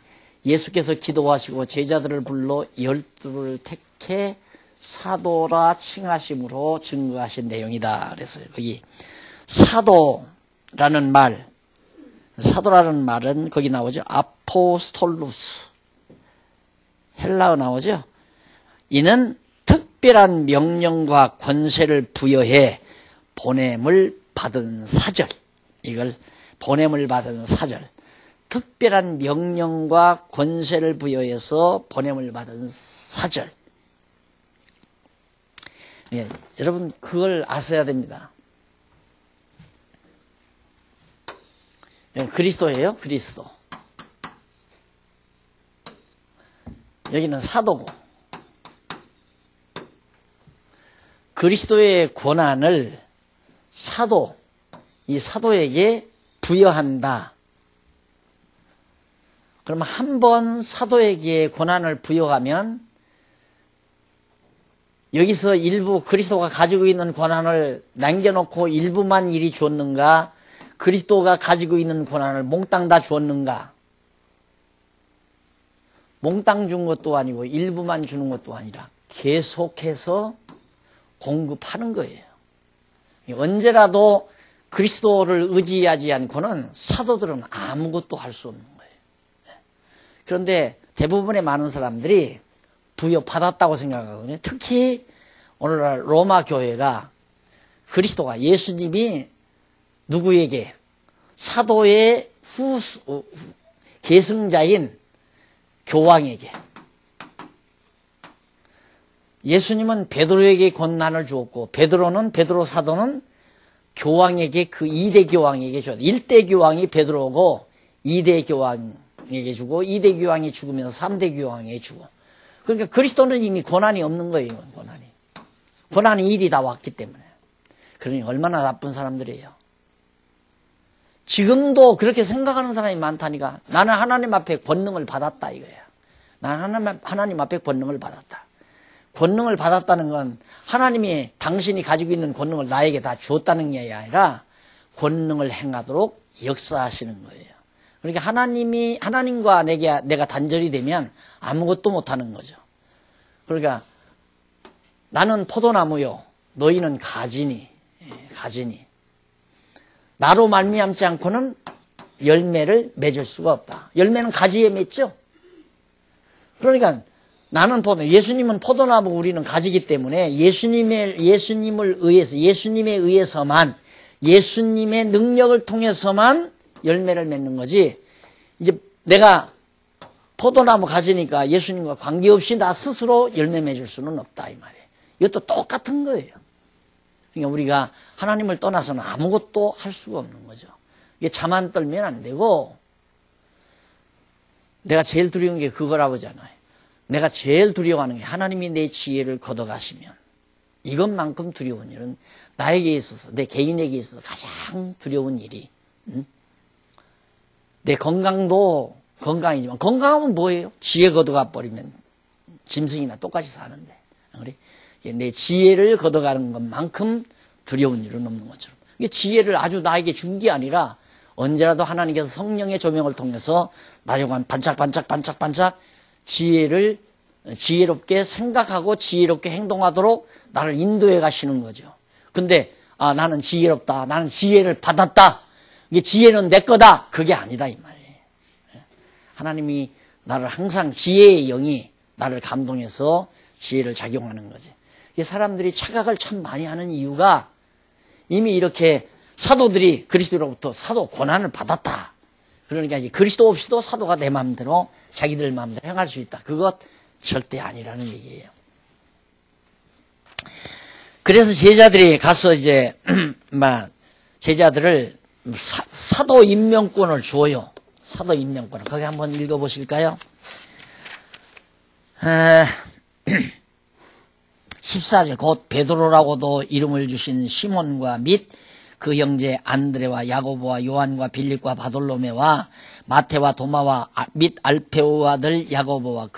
예수께서 기도하시고 제자들을 불러 12를 택해 사도라 칭하심으로 증거하신 내용이다. 그래서 거기 사도라는 말은 거기 나오죠. 아포스톨루스. 헬라어 나오죠. 이는 특별한 명령과 권세를 부여해 보냄을 받은 사절. 이걸 보냄을 받은 사절. 특별한 명령과 권세를 부여해서 보냄을 받은 사절. 예, 여러분 그걸 아셔야 됩니다. 예, 그리스도예요. 그리스도. 여기는 사도고, 그리스도의 권한을 이 사도에게 부여한다. 그러면 한 번 사도에게 권한을 부여하면 여기서 일부 그리스도가 가지고 있는 권한을 남겨놓고 일부만 이리 줬는가? 그리스도가 가지고 있는 권한을 몽땅 다 줬는가? 몽땅 준 것도 아니고 일부만 주는 것도 아니라 계속해서 공급하는 거예요. 언제라도 그리스도를 의지하지 않고는 사도들은 아무것도 할 수 없는 거예요. 그런데 대부분의 많은 사람들이 부여받았다고 생각하거든요. 특히 오늘날 로마 교회가 그리스도가 예수님이 누구에게? 사도의 계승자인 교황에게. 예수님은 베드로에게 권한을 주었고 베드로 사도는 교황에게, 그 2대 교황에게 줬다. 1대 교황이 베드로고 2대 교황에게 주고 2대 교황이 죽으면서 3대 교황에게 주고. 그러니까 그리스도는 이미 권한이 없는 거예요. 권한이 일이 다 왔기 때문에. 그러니 얼마나 나쁜 사람들이에요. 지금도 그렇게 생각하는 사람이 많다니까. 나는 하나님 앞에 권능을 받았다 이거야. 나는 하나님 앞에 권능을 받았다. 권능을 받았다는 건 하나님이 당신이 가지고 있는 권능을 나에게 다 주었다는 게 아니라 권능을 행하도록 역사하시는 거예요. 그러니까 하나님과 내가 단절이 되면 아무것도 못하는 거죠. 그러니까 나는 포도나무요, 너희는 가지니. 나로 말미암지 않고는 열매를 맺을 수가 없다. 열매는 가지에 맺죠. 그러니까 나는 예수님은 포도나무, 우리는 가지기 때문에 예수님에 의해서만, 예수님의 능력을 통해서만 열매를 맺는 거지. 이제 내가 포도나무 가지니까 예수님과 관계없이 나 스스로 열매 맺을 수는 없다 이 말이에요. 이것도 똑같은 거예요. 그러니까 우리가 하나님을 떠나서는 아무것도 할 수가 없는 거죠. 이게 잠 안 떨면 안 되고, 내가 제일 두려운 게 그거라고 하잖아요. 내가 제일 두려워하는 게 하나님이 내 지혜를 걷어가시면, 이것만큼 두려운 일은 나에게 있어서, 내 개인에게 있어서 가장 두려운 일이, 내 건강도 건강이지만, 건강하면 뭐예요? 지혜 걷어가 버리면 짐승이나 똑같이 사는데, 내 지혜를 걷어가는 것만큼 두려운 일은 없는 것처럼, 이게 지혜를 아주 나에게 준 게 아니라 언제라도 하나님께서 성령의 조명을 통해서 나려고 반짝반짝 지혜롭게 생각하고 지혜롭게 행동하도록 나를 인도해 가시는 거죠. 근데 나는 지혜롭다, 나는 지혜를 받았다, 이게 지혜는 내 거다, 그게 아니다 이 말이에요. 하나님이 나를 항상 지혜의 영이 나를 감동해서 지혜를 작용하는 거지. 이게 사람들이 착각을 참 많이 하는 이유가, 이미 이렇게 사도들이 그리스도로부터 사도 권한을 받았다, 그러니까 이제 그리스도 없이도 사도가 내 마음대로 자기들 마음대로 행할 수 있다. 그것 절대 아니라는 얘기예요. 그래서 제자들이 가서 이제 제자들을 사도 임명권을 주어요. 사도 임명권을. 거기 한번 읽어보실까요? 14절 곧 베드로라고도 이름을 주신 시몬과 및 그 형제 안드레와 야고보와 요한과 빌립과 바돌로메와 마테와 도마와 및 알페오 아들 야고보와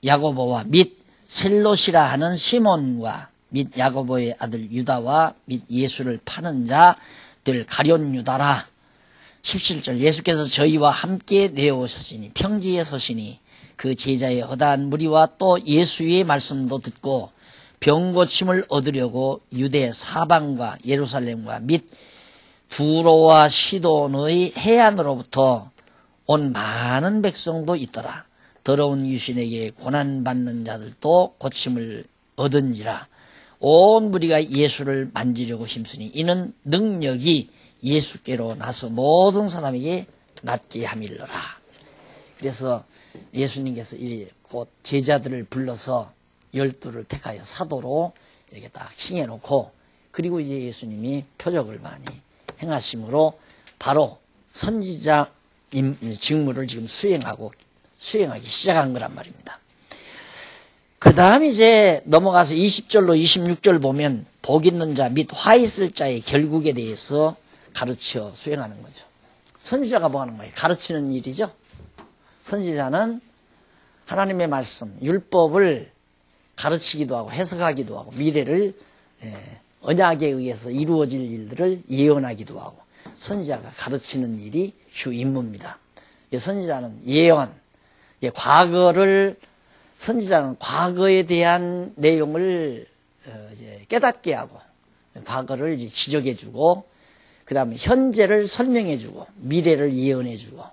야고보와 및 셀롯이라 하는 시몬과 및 야고보의 아들 유다와 및 예수를 파는 자들 가룟 유다라. 17절 예수께서 저희와 함께 내려오시니 평지에 서시니 그 제자의 허다한 무리와 또 예수의 말씀도 듣고 병고침을 얻으려고 유대 사방과 예루살렘과 및 두로와 시돈의 해안으로부터 온 많은 백성도 있더라. 더러운 유신에게 고난받는 자들도 고침을 얻은지라. 온 무리가 예수를 만지려고 힘쓰니 이는 능력이 예수께로 나서 모든 사람에게 낫게 함일러라. 그래서 예수님께서 곧 제자들을 불러서 12를 택하여 사도로 이렇게 딱 칭해놓고, 그리고 이제 예수님이 표적을 많이 행하심으로 바로 선지자 직무를 지금 수행하기 시작한 거란 말입니다. 그 다음 이제 넘어가서 20절로 26절 보면 복 있는 자 및 화 있을 자의 결국에 대해서 가르쳐 수행하는 거죠. 선지자가 뭐 하는 거예요? 가르치는 일이죠. 선지자는 하나님의 말씀, 율법을 가르치기도 하고 해석하기도 하고 미래를 언약에 의해서 이루어질 일들을 예언하기도 하고, 선지자가 가르치는 일이 주 임무입니다. 선지자는 예언, 선지자는 과거에 대한 내용을 이제 깨닫게 하고, 과거를 이제 지적해주고, 그 다음에 현재를 설명해주고, 미래를 예언해주고,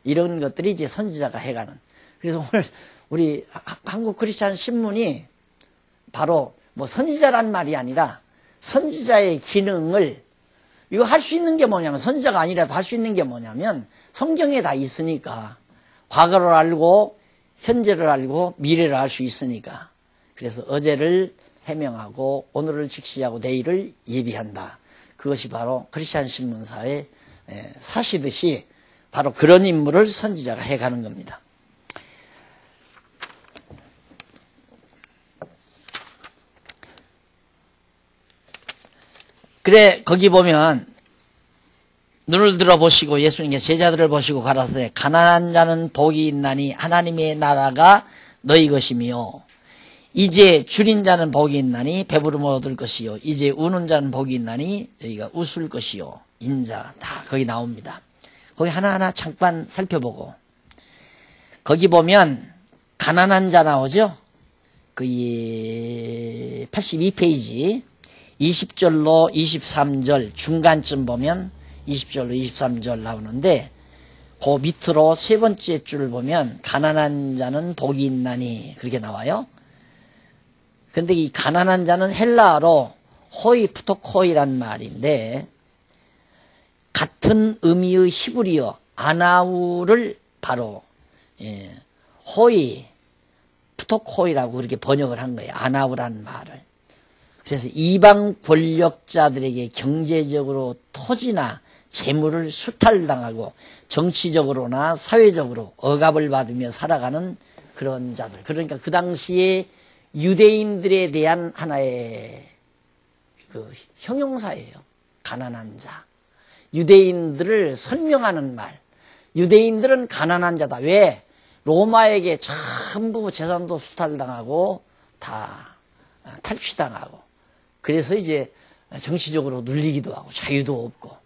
이런 것들이 이제 선지자가 해가는. 그래서 오늘 우리 한국 크리스찬 신문이 바로 뭐 선지자란 말이 아니라 선지자의 기능을, 이거 할 수 있는 게 뭐냐면, 선지자가 아니라도 할 수 있는 게 뭐냐면 성경에 다 있으니까, 과거를 알고 현재를 알고 미래를 알 수 있으니까. 그래서 어제를 해명하고 오늘을 직시하고 내일을 예비한다. 그것이 바로 크리스찬 신문사의 사시듯이 바로 그런 임무를 선지자가 해가는 겁니다. 그래, 거기 보면 눈을 들어보시고 예수님께서 제자들을 보시고 가라사대 가난한 자는 복이 있나니 하나님의 나라가 너희 것이며, 이제 줄인 자는 복이 있나니 배부름을 얻을 것이요, 이제 우는 자는 복이 있나니 너희가 웃을 것이요. 인자 다 거기 나옵니다. 거기 하나하나 잠깐 살펴보고, 거기 보면 가난한 자 나오죠. 그 82페이지 20절로 23절 중간쯤 보면 20절로 23절 나오는데, 그 밑으로 세 번째 줄을 보면 가난한 자는 복이 있나니 그렇게 나와요. 근데 이 가난한 자는 헬라어로 호이 푸토코이란 말인데, 같은 의미의 히브리어 아나우를 바로 호이 푸토코이라고 그렇게 번역을 한 거예요. 아나우라는 말을. 그래서 이방 권력자들에게 경제적으로 토지나 재물을 수탈당하고 정치적으로나 사회적으로 억압을 받으며 살아가는 그런 자들. 그러니까 그 당시에 유대인들에 대한 하나의 그 형용사예요. 가난한 자. 유대인들을 설명하는 말. 유대인들은 가난한 자다. 왜? 로마에게 전부 재산도 수탈당하고 다 탈취당하고, 그래서 이제 정치적으로 눌리기도 하고 자유도 없고,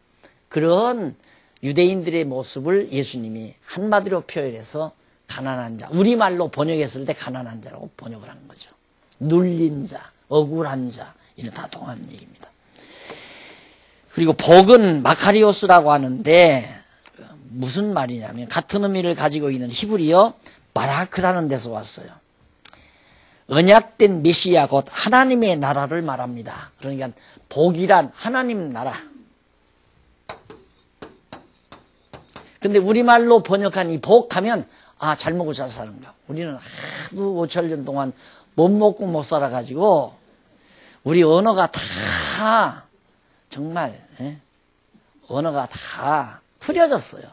그런 유대인들의 모습을 예수님이 한마디로 표현해서 가난한 자, 우리말로 번역했을 때 가난한 자라고 번역을 한 거죠. 눌린 자, 억울한 자, 이는 다 동한 얘기입니다. 그리고 복은 마카리오스라고 하는데 무슨 말이냐면, 같은 의미를 가지고 있는 히브리어 바라크라는 데서 왔어요. 언약된 메시아 곧 하나님의 나라를 말합니다. 그러니까 복이란 하나님 나라, 근데 우리말로 번역한 이 복하면 아, 잘 먹고 잘 사는가. 우리는 하도 5천년 동안 못 먹고 못 살아가지고 우리 언어가 다 정말 언어가 다 흐려졌어요.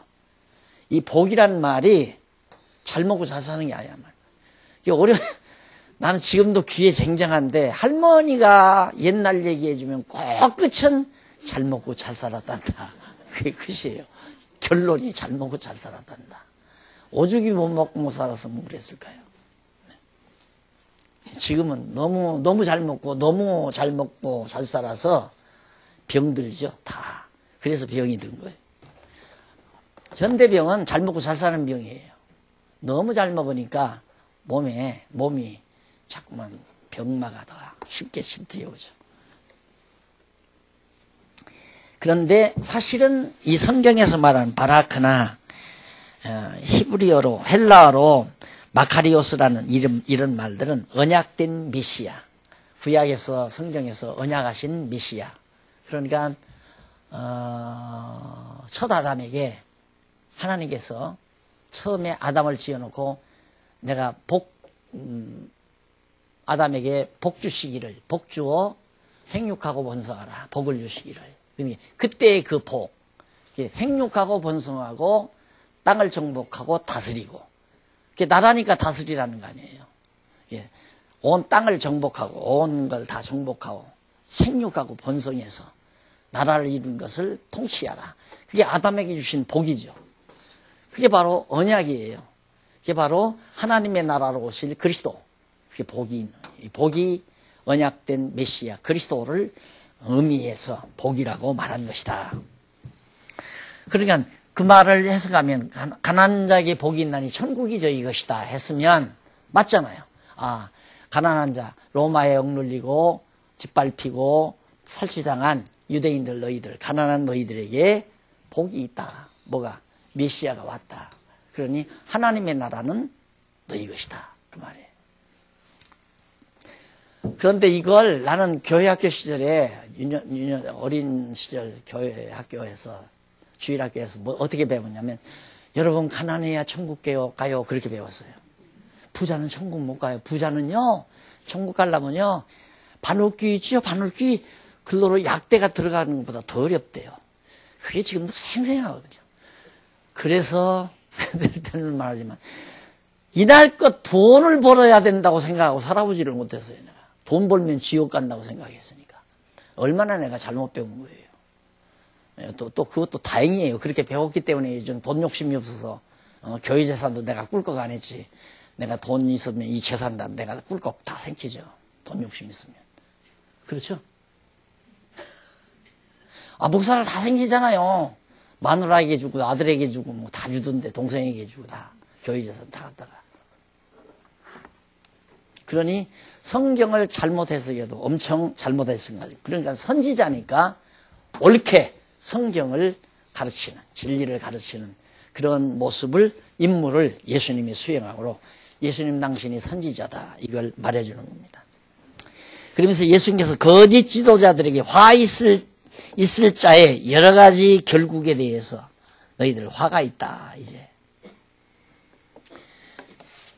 이 복이라는 말이 잘 먹고 잘 사는 게 아니야. 이게 나는 지금도 귀에 쟁쟁한데 할머니가 옛날 얘기해주면 꼭 끝은 잘 먹고 잘 살았단다. 그게 끝이에요. 결론이 잘 먹고 잘 살았단다. 오죽이 못 먹고 못 살았으면 그랬을까요? 지금은 너무 잘 먹고 잘 살아서 병들죠. 다. 그래서 병이 든 거예요. 현대병은 잘 먹고 잘 사는 병이에요. 너무 잘 먹으니까 몸이 자꾸만 병마가 더 쉽게 침투해오죠. 그런데 사실은 이 성경에서 말하는 바라크나 히브리어로 헬라어로 마카리오스라는 이런 말들은 언약된 메시아, 구약에서 성경에서 언약하신 메시아. 그러니까 첫 아담에게 하나님께서 처음에 아담을 지어놓고 내가 아담에게 복 주시기를, 복 주어 생육하고 번성하라, 복을 주시기를. 그때의 그 복, 생육하고 번성하고 땅을 정복하고 다스리고, 그게 나라니까 다스리라는 거 아니에요. 온 땅을 정복하고 온 걸 다 정복하고 생육하고 번성해서 나라를 이룬 것을 통치하라. 그게 아담에게 주신 복이죠. 그게 바로 언약이에요. 그게 바로 하나님의 나라로 오실 그리스도. 그게 복이 언약된 메시아 그리스도를 의미해서 복이라고 말한 것이다. 그러니까 그 말을 해석하면 가난한 자에게 복이 있나니 천국이 저희 것이다 했으면 맞잖아요. 아, 가난한 자, 로마에 억눌리고 짓밟히고 살취당한 유대인들 너희들, 가난한 너희들에게 복이 있다. 뭐가? 메시아가 왔다. 그러니 하나님의 나라는 너희 것이다. 그 말이에요. 그런데 이걸 나는 교회 학교 시절에 어린 시절 교회 학교에서 주일학교에서 어떻게 배웠냐면 여러분 가난해야 천국 가요 그렇게 배웠어요. 부자는 천국 못 가요. 부자는요 천국 가려면요 바늘귀 있지요. 바늘귀 글로로 약대가 들어가는 것보다 더 어렵대요. 그게 지금도 생생하거든요. 그래서 늘 말하지만 이날껏 돈을 벌어야 된다고 생각하고 살아보지를 못했어요. 내가 돈 벌면 지옥 간다고 생각했으니까 얼마나 내가 잘못 배운 거예요. 또 그것도 다행이에요. 그렇게 배웠기 때문에 요즘 돈 욕심이 없어서 교회 재산도 내가 꿀꺽 안 했지. 내가 돈 있으면 이 재산 다 내가 꿀꺽 다 생기죠. 돈 욕심 있으면. 그렇죠? 아, 목사를 다 생기잖아요. 마누라에게 주고 아들에게 주고 뭐 다 주던데 동생에게 주고 다 교회 재산 다 갖다가. 그러니 성경을 잘못 해석해도 엄청 잘못했은 거죠. 그러니까 선지자니까 옳게 성경을 가르치는, 진리를 가르치는 그런 모습을, 임무를 예수님이 수행하고 예수님 당신이 선지자다. 이걸 말해주는 겁니다. 그러면서 예수님께서 거짓 지도자들에게 화 있을 자의 여러 가지 결국에 대해서 너희들 화가 있다. 이제.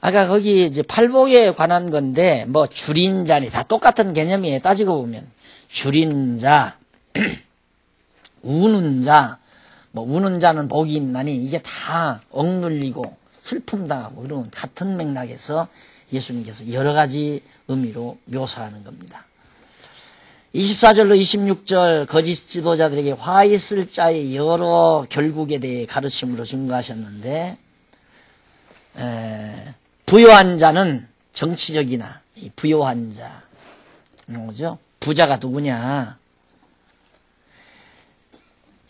아까 거기 이제 팔복에 관한 건데 뭐 줄인 자니 다 똑같은 개념이에요. 따지고 보면 줄인 자, 우는 자, 뭐 우는 자는 복이 있나니 이게 다 억눌리고 슬픔 당하고 그런 같은 맥락에서 예수님께서 여러 가지 의미로 묘사하는 겁니다. 24절로 26절 거짓 지도자들에게 화 있을 자의 여러 결국에 대해 가르침으로 증거하셨는데 부요한 자는 정치적이나 부요한 자 뭐죠? 부자가 누구냐?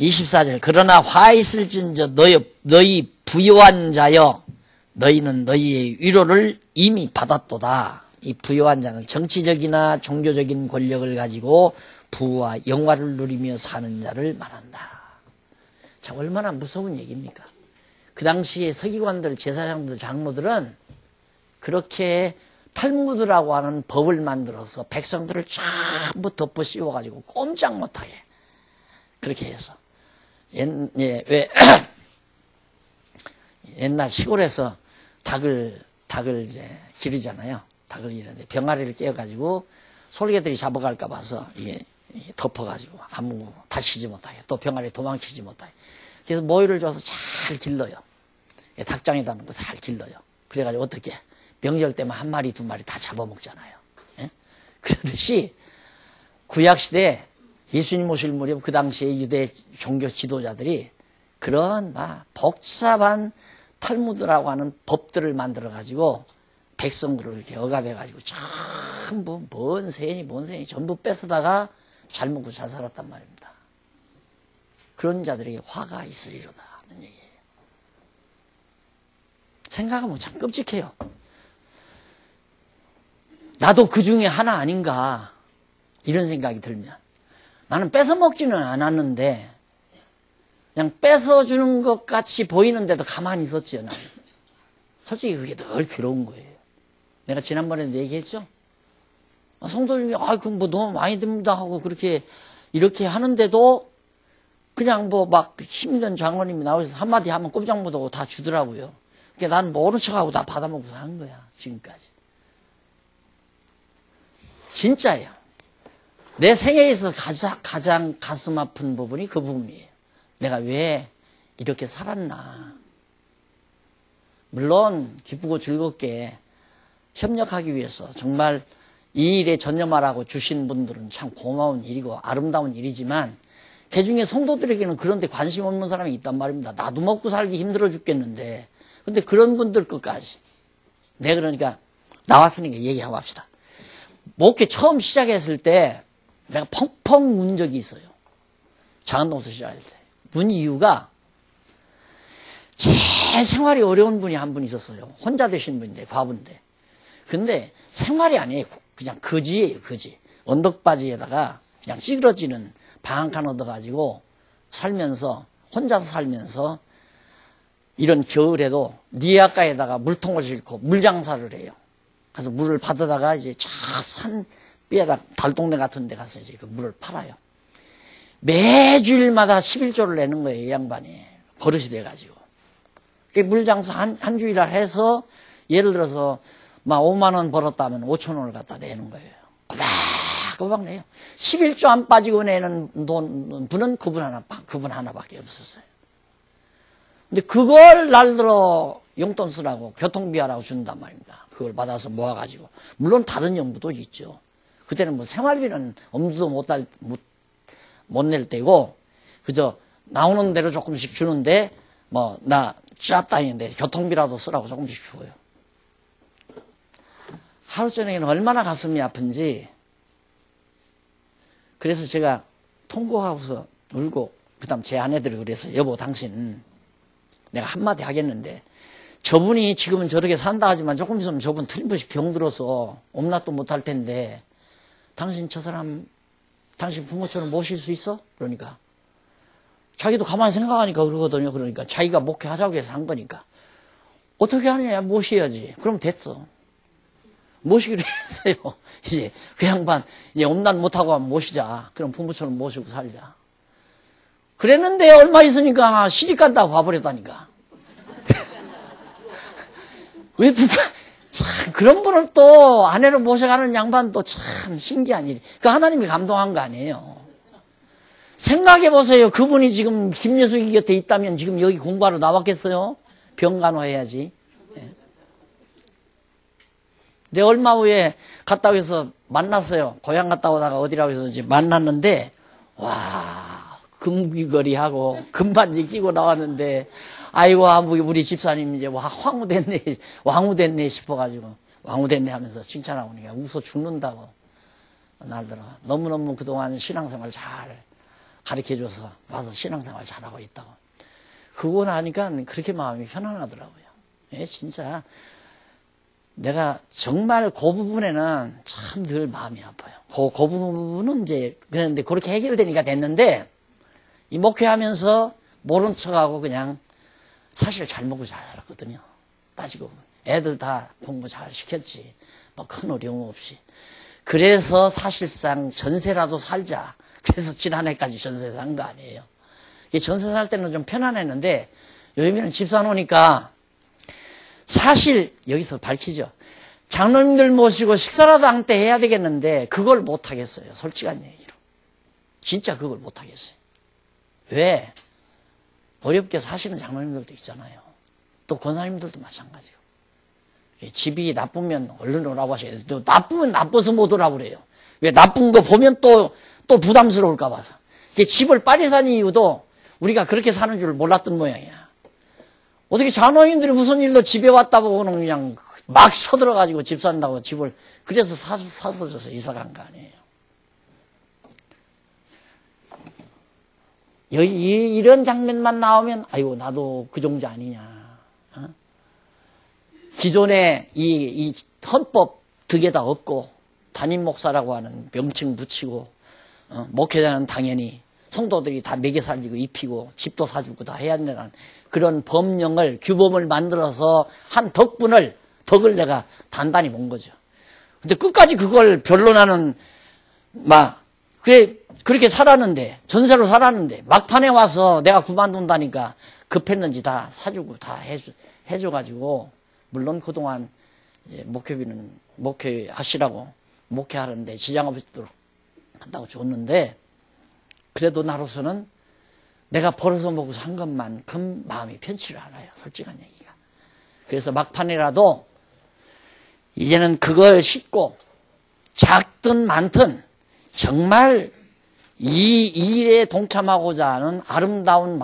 24절 그러나 화 있을진저 너희 부요한 자여 너희는 너희의 위로를 이미 받았도다. 이 부요한 자는 정치적이나 종교적인 권력을 가지고 부와 영화를 누리며 사는 자를 말한다. 자, 얼마나 무서운 얘기입니까? 그 당시에 서기관들, 제사장들, 장로들은 그렇게 탈무드라고 하는 법을 만들어서 백성들을 전부 덮어 씌워가지고 꼼짝 못하게 그렇게 해서 왜 옛날 시골에서 닭을 이제 기르잖아요. 닭을 기르는데 병아리를 깨어가지고 솔개들이 잡아갈까 봐서 이게 덮어가지고 아무 다치지 못하게 또 병아리 도망치지 못하게 그래서 모이를 줘서 잘 길러요. 닭장에다 놓고 잘 길러요. 그래가지고 어떻게 명절 때만 한 마리 두 마리 다 잡아먹잖아요. 예? 그러듯이 구약시대 예수님 오실 무렵 그 당시에 유대 종교 지도자들이 그런 막 복잡한 탈무드라고 하는 법들을 만들어가지고 백성들을 이렇게 억압해가지고 전부 뭔 세니 전부 뺏어다가 잘 먹고 잘 살았단 말입니다. 그런 자들에게 화가 있으리로다 하는 얘기예요. 생각하면 참 끔찍해요. 나도 그 중에 하나 아닌가 이런 생각이 들면 나는 뺏어 먹지는 않았는데 그냥 뺏어주는 것 같이 보이는데도 가만히 있었지요. 나는. 솔직히 그게 늘 괴로운 거예요. 내가 지난번에도 얘기했죠. 성도님이 그럼 뭐 너무 많이 듭니다 하고 이렇게 하는데도 그냥 뭐 막 힘든 장로님이 나오셔서 한마디 하면 꼼짝 못하고 다 주더라고요. 그러니까 나는 모른 척하고 다 받아먹고서 한 거야. 지금까지. 진짜예요. 내 생애에서 가장 가슴 아픈 부분이 그 부분이에요. 내가 왜 이렇게 살았나. 물론 기쁘고 즐겁게 협력하기 위해서 정말 이 일에 전념하라고 주신 분들은 참 고마운 일이고 아름다운 일이지만 그 중에 성도들에게는 그런 데 관심 없는 사람이 있단 말입니다. 나도 먹고 살기 힘들어 죽겠는데 근데 그런 분들 끝까지 내가 그러니까 나왔으니까 얘기하고 합시다. 목회 처음 시작했을 때 내가 펑펑 운 적이 있어요. 장안동에서 시작할 때. 운 이유가 제 생활이 어려운 분이 한 분 있었어요. 혼자 되신 분인데 과부인데. 근데 생활이 아니에요. 그냥 거지예요. 거지. 언덕바지에다가 그냥 찌그러지는 방 한 칸 얻어가지고 살면서 혼자서 살면서 이런 겨울에도 니아가에다가 물통을 싣고 물장사를 해요. 그래서 물을 받아다가 이제 저 산 삐에다 달동네 같은 데 가서 이제 그 물을 팔아요. 매주일마다 11조를 내는 거예요. 이 양반이. 버릇이 돼가지고. 물장사 한 주일을 해서 예를 들어서 막 5만 원 벌었다면 5천 원을 갖다 내는 거예요. 꼬박 내요. 11조 안 빠지고 내는 분은 그분 하나밖에 없었어요. 근데 그걸 날들어 용돈 쓰라고 교통비하라고 준단 말입니다. 그걸 받아서 모아가지고. 물론 다른 연구도 있죠. 그때는 뭐 생활비는 엄두도 못 낼 때고 그저 나오는 대로 조금씩 주는데 뭐 나 쫙 다니는데 교통비라도 쓰라고 조금씩 주고요. 하루 저녁에는 얼마나 가슴이 아픈지 그래서 제가 통곡하고서 울고 그다음 제 아내들이 그래서 여보 당신 내가 한마디 하겠는데 저분이 지금은 저렇게 산다 하지만 조금 있으면 저분 틀림없이 병들어서 omlad도 못할 텐데 당신 저 사람 당신 부모처럼 모실 수 있어? 그러니까 자기도 가만히 생각하니까 그러거든요. 그러니까 자기가 목회하자고 해서 한 거니까 어떻게 하느냐 모셔야지. 그럼 됐어. 모시기로 했어요. 이제 그 양반 이제 omlat 못하고 하면 모시자. 그럼 부모처럼 모시고 살자. 그랬는데 얼마 있으니까 시집 간다고 와버렸다니까. 왜 누가 참 그런 분을 또 아내로 모셔가는 양반도 참 신기한 일. 그 하나님이 감동한 거 아니에요. 생각해 보세요. 그분이 지금 김여숙이 곁에 있다면 지금 여기 공부하러 나왔겠어요? 병간호해야지. 내 얼마 후에 갔다 오서 만났어요. 고향 갔다 오다가 어디라고 해서 이제 만났는데 와 금귀걸이하고 금반지 끼고 나왔는데 아이고 우리 집사님 이제 왕후됐네 싶어가지고 왕후됐네 하면서 칭찬하고 웃어 죽는다고 날들어 너무너무 그동안 신앙생활 잘 가르쳐줘서 와서 신앙생활 잘하고 있다고. 그거 나니까 그렇게 마음이 편안하더라고요. 진짜 내가 정말 그 부분에는 참 늘 마음이 아파요. 그 부분은 이제 그랬는데 그렇게 해결되니까 됐는데 이 목회하면서 모른 척하고 그냥 사실 잘 먹고 잘 살았거든요. 따지고 애들 다 공부 잘 시켰지. 뭐 큰 어려움 없이. 그래서 사실상 전세라도 살자. 그래서 지난해까지 전세 산 거 아니에요. 전세 살 때는 좀 편안했는데 요즘에는 집 사놓으니까 사실 여기서 밝히죠. 장로님들 모시고 식사라도 한때 해야 되겠는데 그걸 못 하겠어요. 솔직한 얘기로. 진짜 그걸 못 하겠어요. 왜? 어렵게 사시는 장로님들도 있잖아요. 또 권사님들도 마찬가지고. 집이 나쁘면 얼른 오라고 하셔야 돼요. 또 나쁘면 나빠서 못 오라고 그래요. 왜? 나쁜 거 보면 또 부담스러울까 봐서. 집을 빨리 산 이유도 우리가 그렇게 사는 줄 몰랐던 모양이야. 어떻게 장로님들이 무슨 일로 집에 왔다고 그냥 막 서들어가지고 집 산다고 집을 그래서 사서 줘서 이사 간 거 아니에요. 이런 장면만 나오면 아이고 나도 그 종자 아니냐. 어? 기존에 이 헌법 득에다 없고 담임 목사라고 하는 명칭 붙이고 목회자는 당연히 성도들이 다 먹여 살리고 입히고 집도 사주고 다 해야 된다는 그런 법령을 규범을 만들어서 한 덕을 내가 단단히 본 거죠. 근데 끝까지 그걸 변론하는 그렇게 살았는데 전세로 살았는데 막판에 와서 내가 그만둔다니까 급했는지 다 사주고 다 해줘가지고 물론 그동안 이제 목회비는 목회하시라고 목회하는데 지장 없도록 한다고 줬는데 그래도 나로서는 내가 벌어서 먹고 산 것만큼 마음이 편치를 않아요. 솔직한 얘기가. 그래서 막판이라도 이제는 그걸 싣고 작든 많든 정말 이 일에 동참하고자 하는 아름다운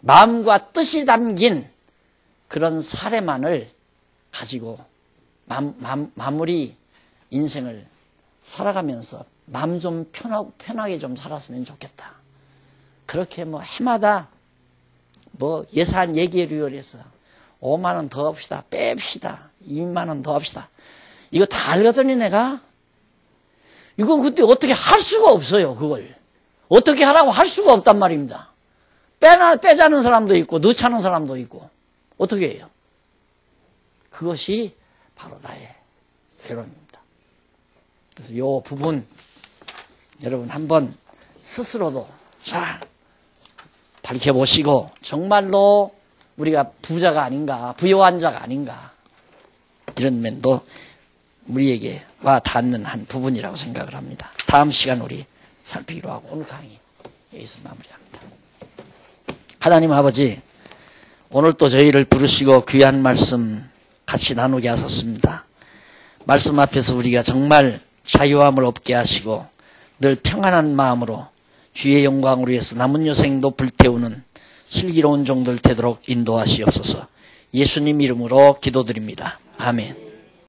마음과 뜻이 담긴 그런 사례만을 가지고 마무리 인생을 살아가면서 마음 좀 편하게 좀 살았으면 좋겠다. 그렇게 해마다 예산 얘기를 해서 5만 원 더 합시다. 뺍시다. 2만 원 더 합시다. 이거 다 알거든요, 내가. 이거 그때 어떻게 할 수가 없어요, 그걸. 어떻게 하라고 할 수가 없단 말입니다. 빼자는 사람도 있고, 넣자는 사람도 있고. 어떻게 해요? 그것이 바로 나의 괴로움입니다. 그래서 이 부분, 여러분 한번 스스로도 잘 밝혀보시고, 정말로 우리가 부자가 아닌가, 부유한 자가 아닌가, 이런 면도 우리에게 와 닿는 한 부분이라고 생각을 합니다. 다음 시간 우리 살피기로 하고 오늘 강의 여기서 마무리합니다. 하나님 아버지, 오늘 또 저희를 부르시고 귀한 말씀 같이 나누게 하셨습니다. 말씀 앞에서 우리가 정말 자유함을 얻게 하시고 늘 평안한 마음으로 주의 영광을 위해서 남은 여생도 불태우는 슬기로운 종들 되도록 인도하시옵소서. 예수님 이름으로 기도드립니다. 아멘.